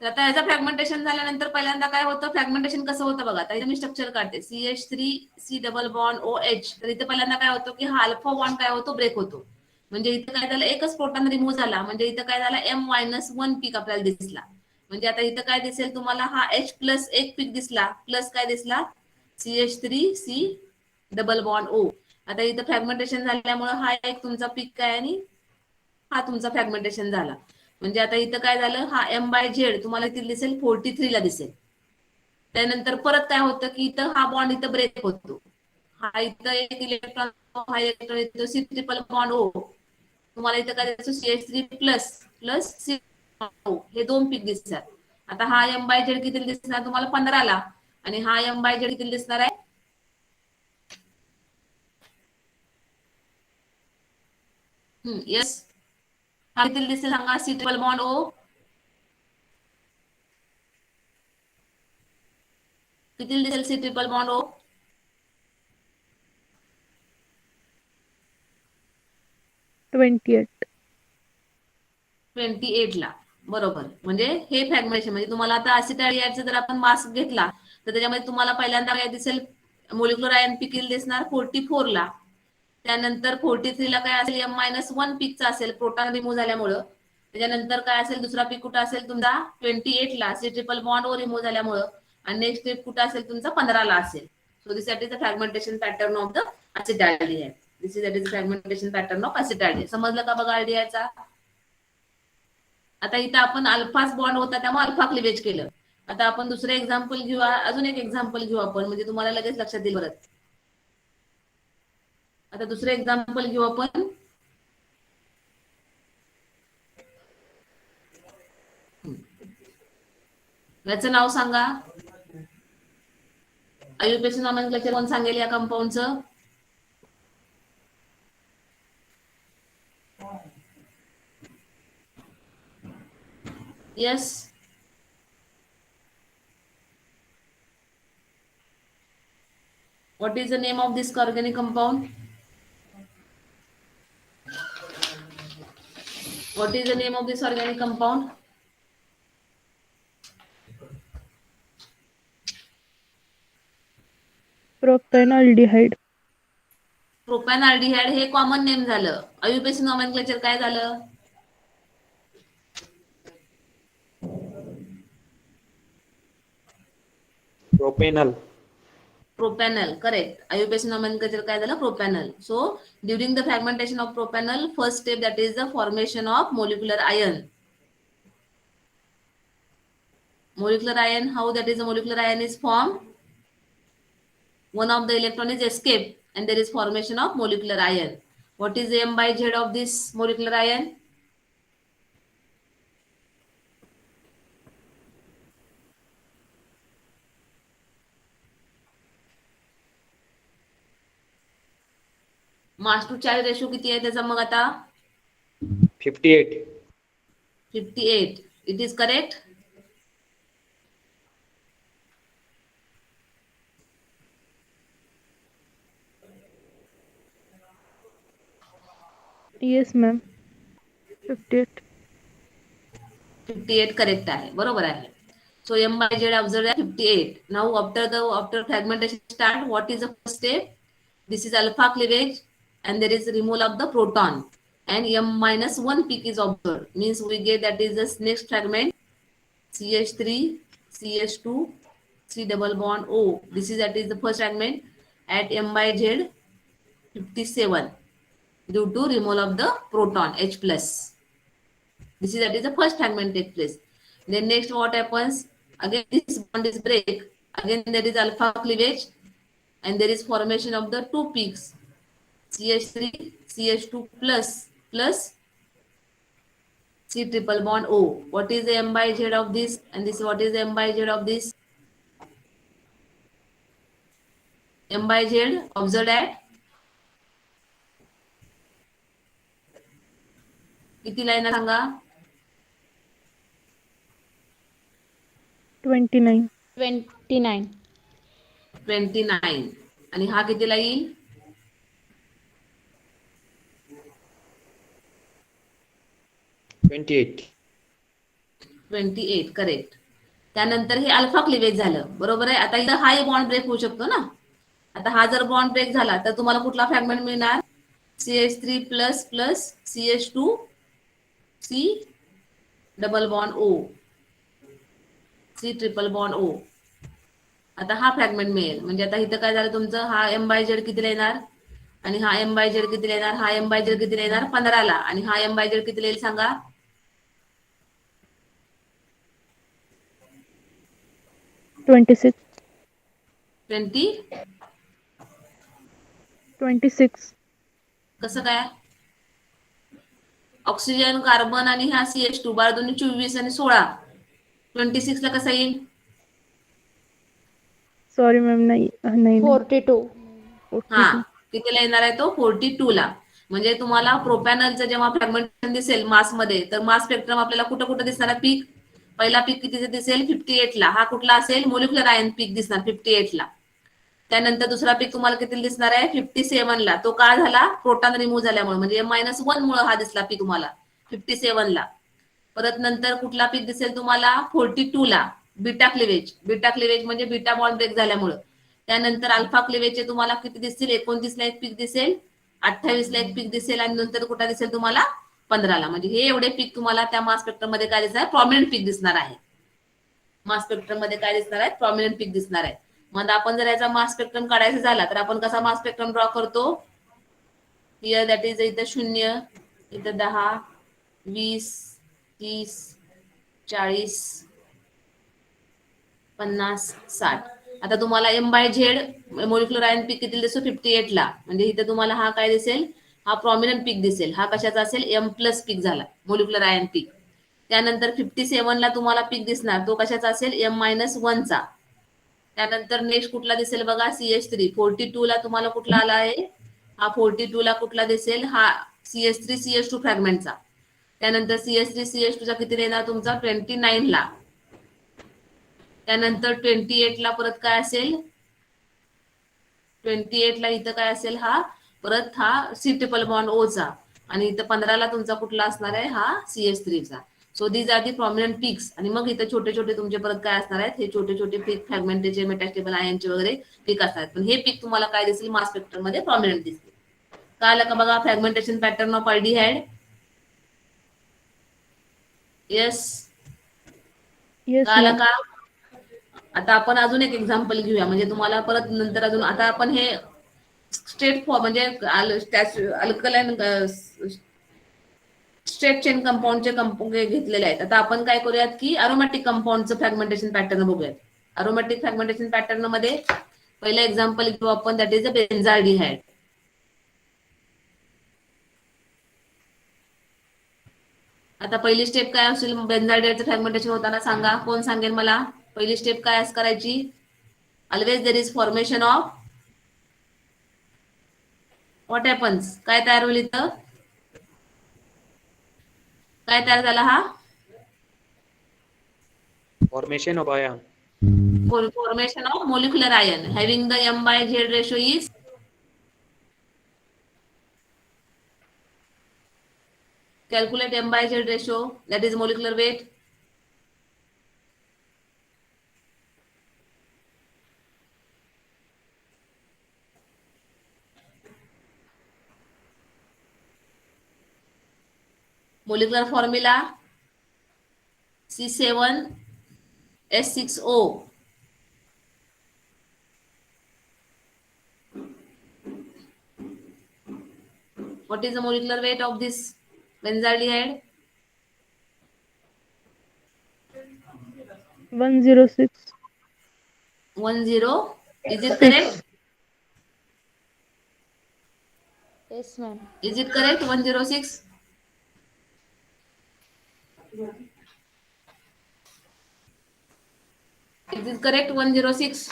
तर आता ह्याचं फ्रॅगमेंटेशन झाल्यानंतर पहिल्यांदा काय होतं, फ्रॅगमेंटेशन कसं होतं बघा. आता इथे मी स्ट्रक्चर काढते, CH3 C double bond OH. तर इथे पहिल्यांदा काय होतं की हा अल्फा बॉन्ड काय होतो, ब्रेक होतो. म्हणजे इथं काय झालं, एकच प्रोटॉन रिमूव्ह झाला. म्हणजे इथं काय झाला, M-1 पीक आपल्याला दिसला. म्हणजे आता इथं काय दिसेल तुम्हाला, हा H प्लस एक पीक दिसला, प्लस काय दिसला, CH3 C double bond O. आता इथं फ्रॅगमेंटेशन झाल्यामुळे हा एक तुमचा पीक आहे आणि हा तुमचा फ्रॅगमेंटेशन झाला. म्हणजे आता इथं काय झालं, हा M/Z तुम्हाला इथे दिसेल 43 ला दिसेल. त्यानंतर परत काय होतं की इथं हा बॉन्ड इथं ब्रेक होतो. हा इथं एक इलेक्ट्रॉन, हा इलेक्ट्रॉन येतो C ट्रिपल बॉन्ड O. तुम्हाला इथं काय दिसतो CH3 प्लस प्लस C हे दोन पीक दिसतात. आता हा M/Z किती दिसणार तुम्हाला 15 ला आणि हा M/Z किती दिसणार आहे येस हा किती दिसेल सांगा C ट्रिपल बॉन्ड O किती दिसेल C ट्रिपल बॉन्ड O
28.
28 ला बरोबर. म्हणजे हे फ्रॅगमेंटेशन म्हणजे तुम्हाला आता असिटाइलचा जर आपण मास घेतला तर त्याच्यामध्ये तुम्हाला पहिल्यांदा काय दिसेल मोलिक्युलर आयन पीक दिसणार 44 ला. त्यानंतर 43 ला काय असेल M-1 पीकचा असेल प्रोटॉन रिमूव्ह झाल्यामुळं. त्याच्यानंतर काय असेल दुसरा पीक कुठं असेल तुमचा 28 ला C triple bond O remove झाल्यामुळं आणि नेक्स्ट पीक कुठं असेल तुमचा 15 ला असेल. So this is the fragmentation pattern of the acetaldehyde. This is the fragmentation pattern of acetaldehyde. समजलं का बघा आयडियाचा? आता इथं आपण अल्फाच बॉन्ड होता त्यामुळे अल्फा क्लिवेज केलं. आता आपण दुसरं एक्झाम्पल घेऊ, अजून एक एक्झाम्पल घेऊ आपण म्हणजे तुम्हाला लगेच लक्षात येईल परत. आता दुसरं एक्झाम्पल घेऊ आपण. याचं नाव सांगा. आयुर्वेद नॉमेनक्लेचर कोण सांगेल या कंपाऊंडचं? Yes what is the name of this organic compound? What is the name of this organic compound?
Propanaldehyde.
प्रोपॅनॉल्डिहाइड हे कॉमन नेम झालं. आयुर्वेद नॉमेनक्लेचर काय झालं?
Propanol.
Propanol, correct. IUPAC nomenclature काय झालं propanol. So during the fragmentation of propanol, first step that is the formation of molecular ion. Molecular ion, how that is the molecular ion is formed? One of the electron is escaped and there is formation of molecular ion. What is the M/Z of this molecular ion? Mass to charge ratio किती आहे त्याचा मग आता?
58.
58. It is correct?
Yes, ma'am. 58.
58 correct आहे, बरोबर आहे. So M/Z observed at 58. Now after fragmentation start, what is the first step? This is alpha cleavage and there is removal of the proton and M-1 peak is observed. Means we get that is the next fragment CH3 CH2 C double bond O. This is that is the first fragment at M/Z 57 due to removal of the proton H plus. This is that is the first fragment take place. Then next what happens? Again this bond is break. Again there is alpha cleavage and there is formation of the two peaks CH3 CH2 plus plus C triple bond O. What is the M/Z of this and this what is the M/Z of this? M/Z observed at किती line सांगा?
29.
29.
29 आणि हा कितीला येईल?
28.
28 correct. त्यानंतर हे alpha cleavage झालं, बरोबर आहे. आता इथं हा बॉन्ड ब्रेक होऊ शकतो ना. आता हा जर बॉन्ड ब्रेक झाला तर तुम्हाला कुठला फ्रॅगमेंट मिळणार? CH3 plus plus CH2 C double bond O C triple bond O. आता हा फ्रॅगमेंट मिळेल. म्हणजे आता इथं काय झालं तुमचं, हा एम बाय झेड कितीला येणार आणि हा एम बाय झेड कितीला येणार, हा एम बाय झेड कितीला येणार 15ला आणि हा एम बाय झेड कितीला येईल सांगा.
26. 26.
कसं काय? ऑक्सिजन, कार्बन आणि हा CH2 बारा दोन्ही 24 आणि 16 26 ला कसा येईल?
सॉरी मॅम, नाही नाही नाही.
42.
42.
कितीला येणार आहे तो? 42 ला. म्हणजे तुम्हाला प्रोपॅनलचं जेव्हा फ्रॅगमेंटेशन दिसेल मासमध्ये, तर मास स्पेक्ट्रम आपल्याला कुठं कुठं दिसणार आहे? पीक पहिला पीक कितीचा दिसेल? 58 ला. हा कुठला असेल? मोलिक्युलर आयन पीक दिसणार 58 ला. त्यानंतर दुसरा पीक तुम्हाला किती दिसणार आहे? 57 ला. तो का झाला? प्रोटॉन रिमूव्ह झाल्यामुळे, म्हणजे -1 मुळे हा दिसला पीक तुम्हाला 57 ला. परत नंतर कुठला पीक दिसेल तुम्हाला? 42 ला. Beta cleavage. बीटा क्लिवेज म्हणजे बीटा बॉन्ड ब्रेक झाल्यामुळे. त्यानंतर अल्फा क्लिवेजचे तुम्हाला किती दिसतील? 29 ला एक पीक दिसेल, 28 ला एक पीक दिसेल आणि नंतर कुठला दिसेल तुम्हाला? 15 ला. म्हणजे हे एवढे पीक तुम्हाला त्या मास स्पेक्ट्रम मध्ये काय दिसणार? प्रॉमिनंट पीक दिसणार आहे. मास स्पेक्ट्रम मध्ये काय दिसणार आहे? प्रॉमिनंट पीक दिसणार आहे. मग आपण जर याचा मास स्पेक्ट्रम काढायचा झाला तर आपण कसा मास स्पेक्ट्रम ड्रॉ करतो? हिअर दॅट इज इथं 0, इथं 10, 20, 30, 40, 50, 60. आता तुम्हाला M by Z molecular ion peak किती दिसतो? 58 ला. म्हणजे इथे तुम्हाला हा काय दिसेल? हा प्रॉमिनंट पीक दिसेल. हा कशाचा असेल? एम प्लस पीक झाला, मोलिक्युलर आयन पीक. त्यानंतर 57 ला तुम्हाला पीक दिसणार, तो कशाचा असेल? M-1 चा. त्यानंतर नेक्स्ट कुठला दिसेल बघा? CH3. 42 ला तुम्हाला कुठला आला आहे? हा 42 ला कुठला दिसेल? हा CH3 CH2 फ्रॅगमेंटचा. त्यानंतर CH3 CH2 चा किती येणार तुमचा? 29 ला. त्यानंतर 28 ला परत काय असेल? 28 ला इथं काय असेल? हा परत हा सी ट्रिपल बॉन्ड O चा. आणि इथं 15 ला तुमचा कुठला असणार आहे? हा CH3 चा. So these are the prominent peaks. आणि मग इथं छोटे छोटे तुमचे परत काय असणार आहेत? हे छोटे छोटे पीक फ्रॅगमेंटचे, मेटास्टेबल आयनचे वगैरे पीक असतात. पण हे पीक तुम्हाला काय दिसेल? मास स्पेक्ट्रम मध्ये प्रॉमिनंट दिसतील. कळालं का बघा? Fragmentation pattern of aldehyde. Yes,
yes
कळालं
मॅम.
का? आता आपण अजून एक एक्झाम्पल घेऊया, म्हणजे तुम्हाला परत नंतर अजून. आता आपण हे स्ट्रेट फॉर म्हणजे अल्कलाइन स्ट्रेट चेन कंपाऊंडचे कंपाऊंड घेतलेले आहेत. आता आपण काय करूयात की अरोमॅटिक कंपाऊंडचं फ्रॅगमेंटेशन पॅटर्न बघूयात. अरोमॅटिक फ्रॅगमेंटेशन पॅटर्न मध्ये पहिलं एक्झाम्पल घेऊ आपण, दॅट इज अ बेन्झाल्डिहाइड. आता पहिली स्टेप काय असेल बेन्झाल्डिहाइडचं फ्रॅगमेंटेशन होताना? सांगा, कोण सांगेल मला? पहिली स्टेप काय करायची? Always there is formation of what happens. काय तयार होईल इथं? काय तयार झाला? हा
Formation of ion.
formation of molecular ion having the M by Z ratio is calculate M by Z ratio, that is molecular weight. Molecular formula C7H6O. What is the molecular weight of this benzaldehyde?
106.
10. Is it
6.
correct?
Yes, ma'am.
Is it correct? 106. Is it correct? 106.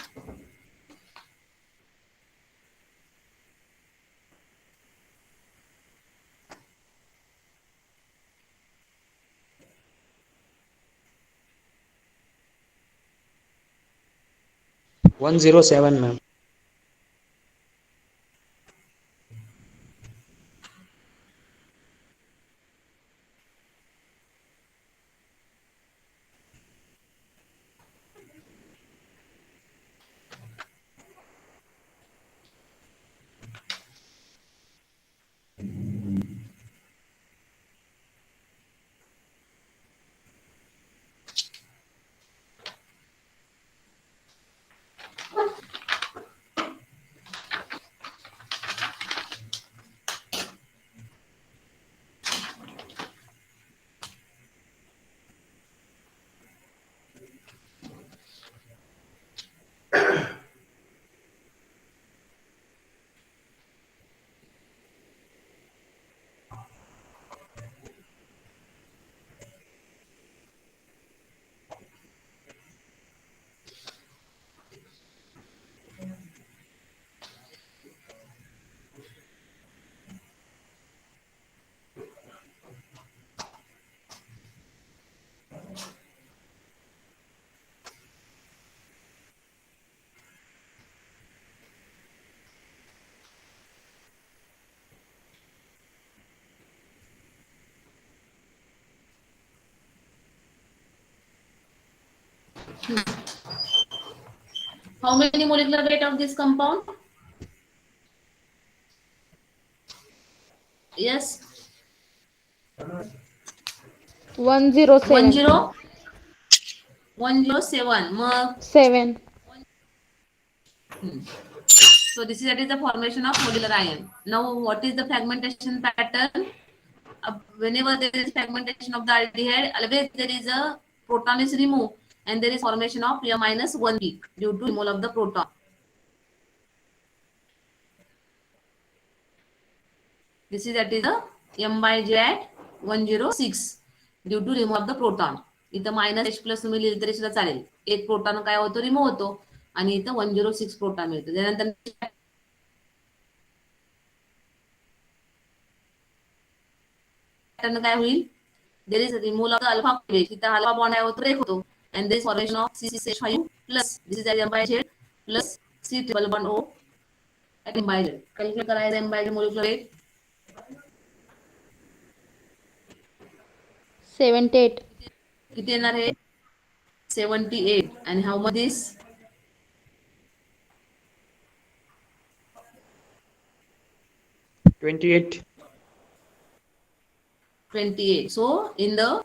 One zero seven, ma'am.
How many molecular weight of this compound? Yes,
107.
107. मग
7.
so this is that is the formation of modular ion. Now what is the fragmentation pattern? Whenever there is fragmentation of the aldehyde, always there is a proton is removed and there is formation of M minus 1 peak due to removal of the proton. This is that is the M by J at 106 due to removal of the proton. इथं minus H plus तुम्ही लिहिलं तरी सुद्धा चालेल. एक proton काय होतो remove होतो आणि इथं 106 प्रोटॉन मिळतो. त्यानंतर काय होईल there is a removal of the alpha base. इथं alpha bond आहे होतो ब्रेक होतो and there is formation of C6H5 plus this is M by Z plus C triple bond O at M by Z. Calculate करायचं M by Z molecular weight
78.
किती येणार आहे 78 and how much is
28.
28. So in the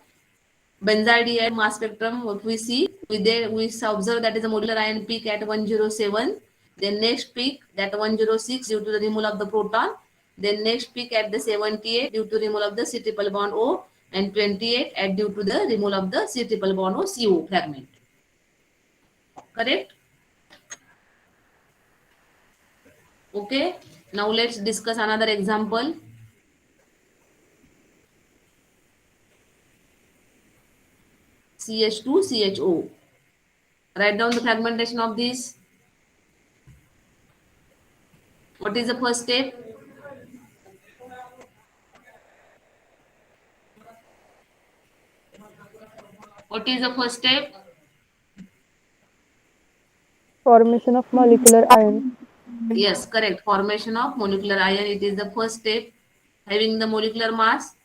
benzaldehyde mass spectrum, what we see, we observe that is a modular ion peak at 107. Then next peak that 106 due to the removal of the proton. Then next peak at the 78 due to removal of the C triple bond O, and 28 at due to the removal of the C triple bond O CO fragment. Correct? Okay. Now let's discuss another example. CH2 CHO. Write down the fragmentation of this. What is the first step? What is the first step?
Formation of molecular ion.
Yes, correct. Formation of molecular ion. It is the first step. Having the molecular mass.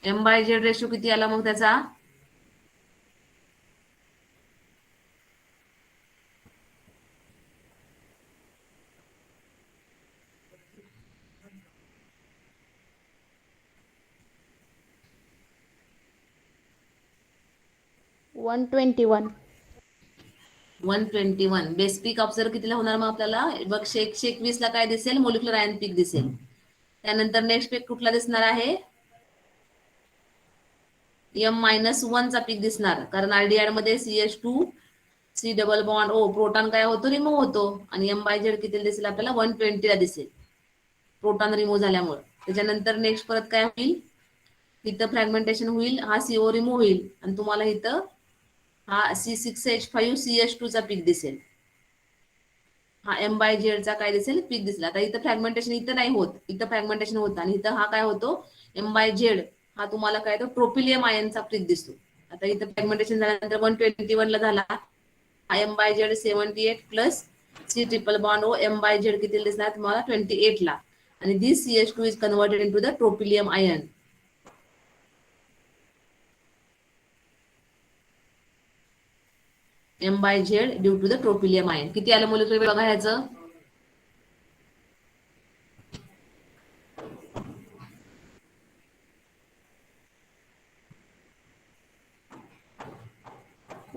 M by Z ratio किती आला मग त्याचा
121.
121. Base पीक observe कितीला होणार मग आपल्याला बघ 121 ला काय दिसेल मोलिक्युलर आयन पीक दिसेल. त्यानंतर नेक्स्ट पीक कुठला दिसणार आहे M-1 चा पीक दिसणार कारण आरडीआर मध्ये CH2 C double bond O proton काय होतो रिमूव्ह होतो आणि M बाय Z किती दिसेल आपल्याला 120 ला दिसेल प्रोटॉन रिमूव्ह झाल्यामुळे. त्याच्यानंतर नेक्स्ट परत काय होईल इथं फ्रॅगमेंटेशन होईल हा CO रिमूव्ह होईल आणि तुम्हाला इथं हा C6H5 CH2 चा पीक दिसेल. हा M बाय Z चा काय दिसेल पीक दिसेल. आता इथं फ्रॅगमेंटेशन इथं नाही होत इथं फ्रॅगमेंटेशन होतं आणि इथं हा काय होतो M बाय Z हा तुम्हाला काय तो ट्रोपिलियम आयनचा पीक दिसतो. आता इथं फ्रॅगमेंटेशन झाल्यानंतर 121 ला झाला हा M by Z 78 plus C triple bond O M by Z किती दिसणार तुम्हाला 28 ला आणि this CH2 is converted into the tropylium ion. M by Z due to the tropylium ion. किती आलं मोलिक्युलर वेट बघा ह्याचं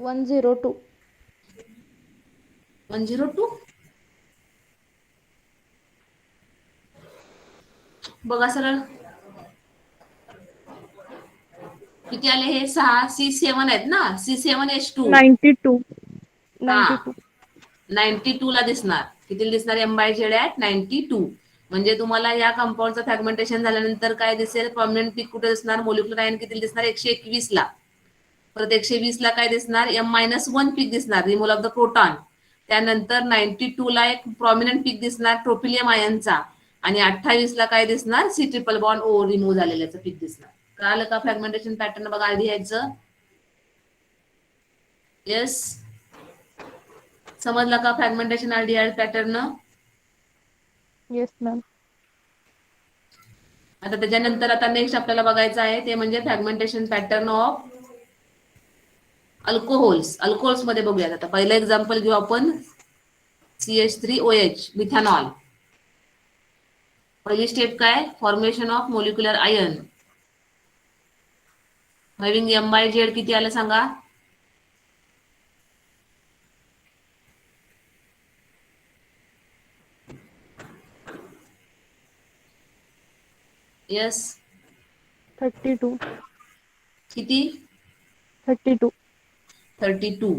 102.
102 बघा सरळ किती आले हे 6 C7 आहेत ना C7H2
92.
हा
92.
92 ला दिसणार किती दिसणार M by Z at 92 म्हणजे तुम्हाला या कंपाऊंडचं फ्रॅगमेंटेशन झाल्यानंतर काय दिसेल प्रॉमिनंट पीक कुठे दिसणार मोलिक्युलर आयन किती दिसणार 121 ला परत 120 ला काय दिसणार M-1 पीक दिसणार रिमूव्हल ऑफ द प्रोटॉन. त्यानंतर 92 ला एक प्रॉमिनंट पीक दिसणार ट्रोपिलियम आयनचा आणि 28 ला काय दिसणार C triple bond O remove झालेल्याचं पीक दिसणार. कळालं का फ्रॅगमेंटेशन पॅटर्न बघा आधी यायचं. येस समजला का fragmentation RDR pattern.
Yes, ma'am.
आता त्याच्यानंतर आता नेक्स्ट आपल्याला बघायचं आहे ते म्हणजे फ्रॅगमेंटेशन पॅटर्न ऑफ अल्कोहोल्स मध्ये बघूयात. आता पहिलं एक्झाम्पल घेऊ आपण CH3OH मिथॅनॉल. पहिली स्टेप काय, formation of molecular ion having M/Z किती आलं सांगा. यस
32.
किती
32.
32.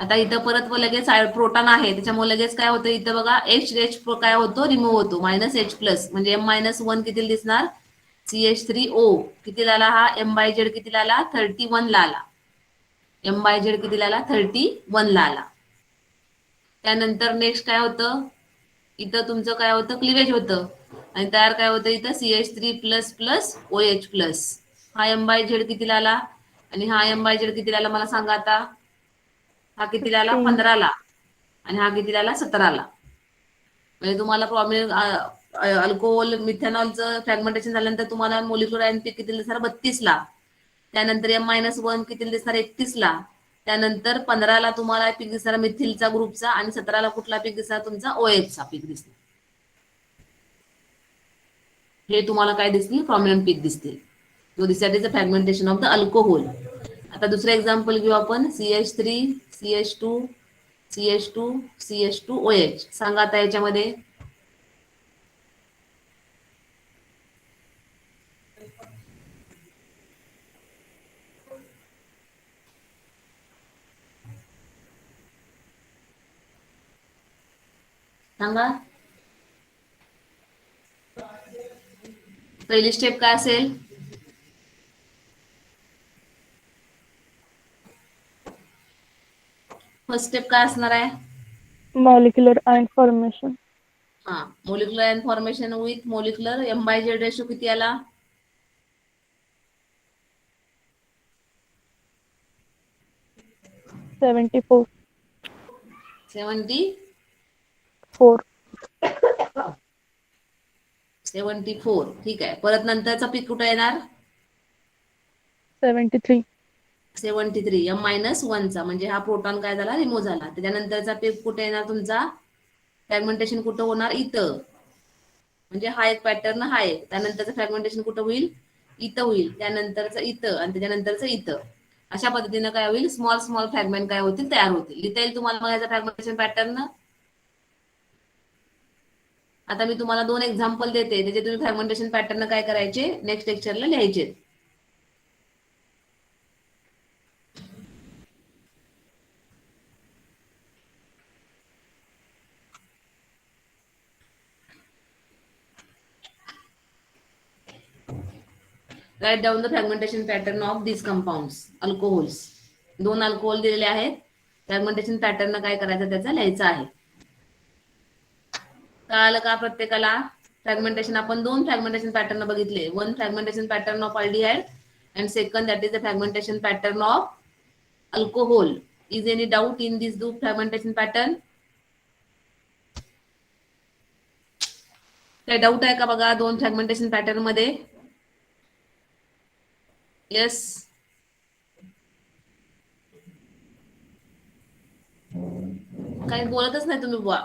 आता इथं परत लगेच प्रोटॉन आहे त्याच्यामुळे लगेच काय होतं इथं बघा H काय होतो रिमूव्ह होतो -H+ म्हणजे M-1 किती दिसणार CH3O किती आला हा M/Z किती आला 31 ला आला. M/Z किती आला 31 ला आला. त्यानंतर नेक्स्ट काय होतं इथं तुमचं काय होतं क्लिवेज होतं आणि तयार काय होतं इथं CH3++OH+. हा M/Z किती आला आणि हा M/Z किती आला मला सांगा आता. हा किती आला
15.
15 ला आणि हा किती आला 17 ला. म्हणजे तुम्हाला प्रॉब्लेम अल्कोहोल मिथेनॉलचं फ्रॅगमेंटेशन झाल्यानंतर तुम्हाला मोलिक्युलर आयन पीक किती दिसणार 32 ला. त्यानंतर M-1 किती दिसणार 31 ला. त्यानंतर 15 ला तुम्हाला पीक दिसणार मिथिलचा ग्रुपचा आणि 17 ला कुठला पीक दिसणार तुमचा OH चा पीक दिसणार. हे तुम्हाला काय दिसतील प्रॉमिनंट पीक दिसतील. तो दिसत is a fragmentation of the alcohol. आता दुसरं एक्झाम्पल घेऊ आपण CH3 CH2 CH2 CH2OH. सांगा आता याच्यामध्ये सांगा पहिली स्टेप काय असेल. फर्स्ट स्टेप काय असणार आहे.
Molecular ion formation.
हा molecular ion formation with molecular M/Z ratio किती आला
74.
74.
4.
ठीक आहे. परत नंतरचा पीक कुठे येणार
73.
73 M-1 चा म्हणजे हा प्रोटॉन काय झाला रिमूव्ह झाला. त्याच्यानंतरचा पीक कुठे येणार तुमचा फ्रॅगमेंटेशन कुठं होणार इथं म्हणजे हा एक पॅटर्न हा एक. त्यानंतरचं फ्रॅगमेंटेशन कुठं होईल इथं होईल. त्यानंतरचं इथं आणि त्याच्यानंतरचं इथं. अशा पद्धतीनं काय होईल स्मॉल स्मॉल फ्रॅगमेंट काय होतील तयार होतील. लिहिता येईल तुम्हाला मग याचा फ्रॅगमेंटेशन पॅटर्न. आता मी तुम्हाला 2 एक्झाम्पल देते त्याचे तुम्ही फ्रॅगमेंटेशन पॅटर्न काय करायचे नेक्स्ट लेक्चरला लिहायचे. Write down the fragmentation pattern of this compounds alcohols. 2 alcohol दिलेले आहेत. फ्रॅगमेंटेशन पॅटर्न काय करायचं त्याचा लिहायचं आहे. कळालं का प्रत्येकाला. फ्रॅगमेंटेशन आपण 2 फ्रॅगमेंटेशन पॅटर्न बघितले. 1 fragmentation pattern of aldehyde and second that is the fragmentation pattern of alcohol. Is any doubt in this two fragmentation pattern? काय डाऊट आहे का बघा 2 फ्रॅगमेंटेशन पॅटर्न मध्ये. येस काही बोलतच नाही तुम्ही बुवा.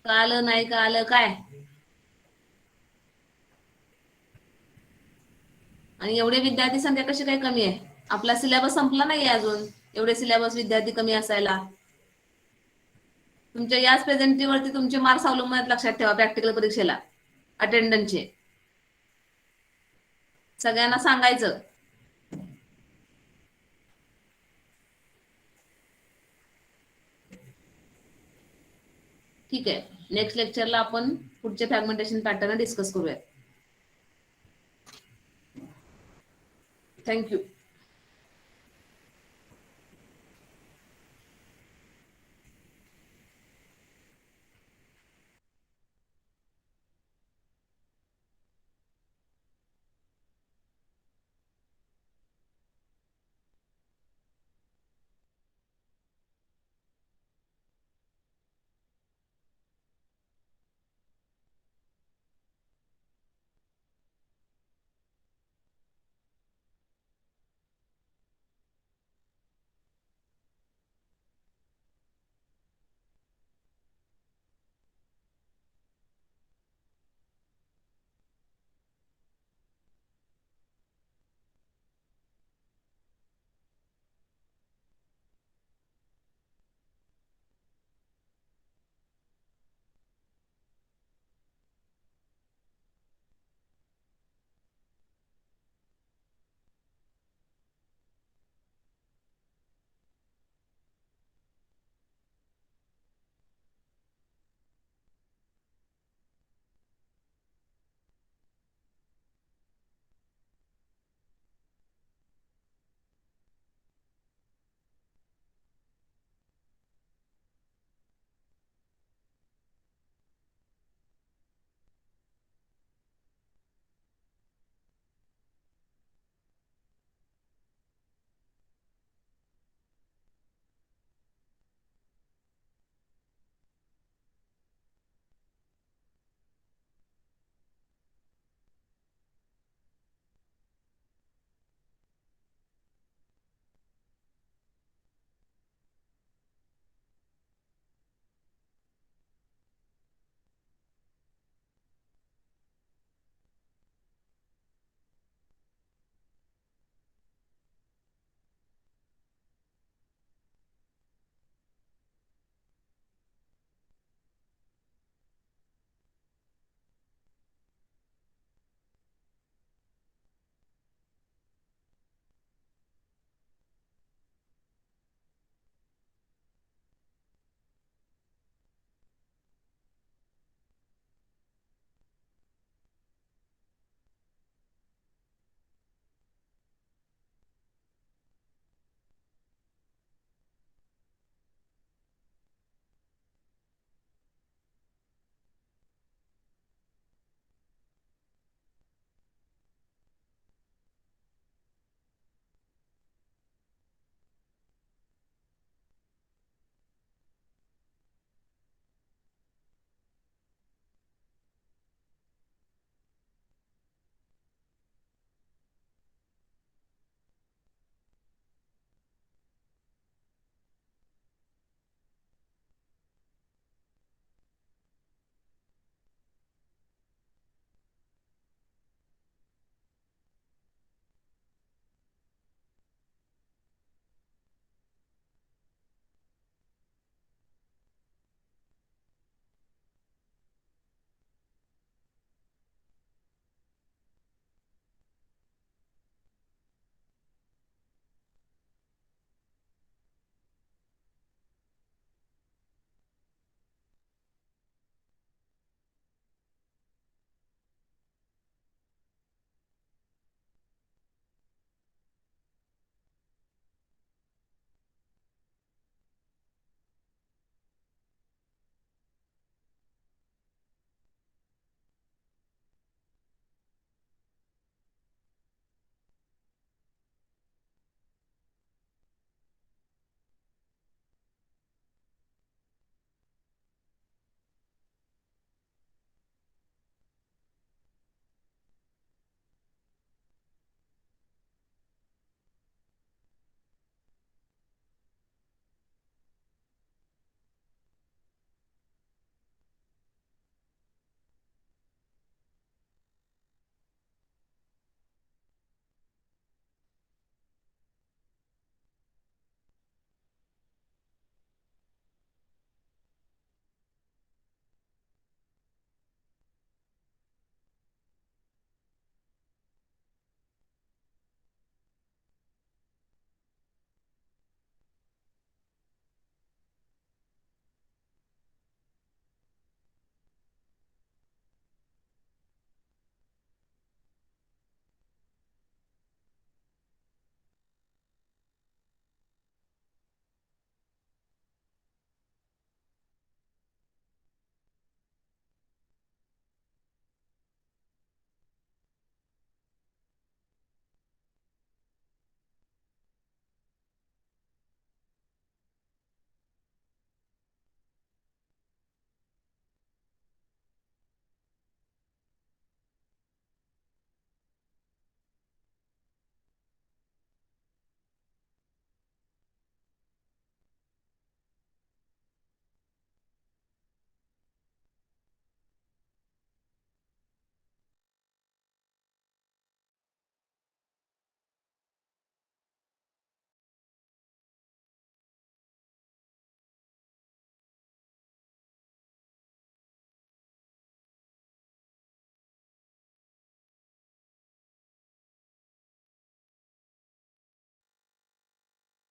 कळालं नाही कळालं काय. आणि एवढे विद्यार्थी संख्या कशी काय कमी आहे. आपला सिलेबस संपला नाहीये अजून एवढे सिलेबस विद्यार्थी कमी असायला. तुमच्या याच प्रेझेंटीवरती तुमचे मार्क्स अवलंबून आहेत लक्षात ठेवा. प्रॅक्टिकल परीक्षेला अटेंडन्सचे सगळ्यांना सांगायचं. ठीक आहे. नेक्स्ट लेक्चरला आपण पुढचे फ्रॅगमेंटेशन पॅटर्न डिस्कस करूया. थँक्यू.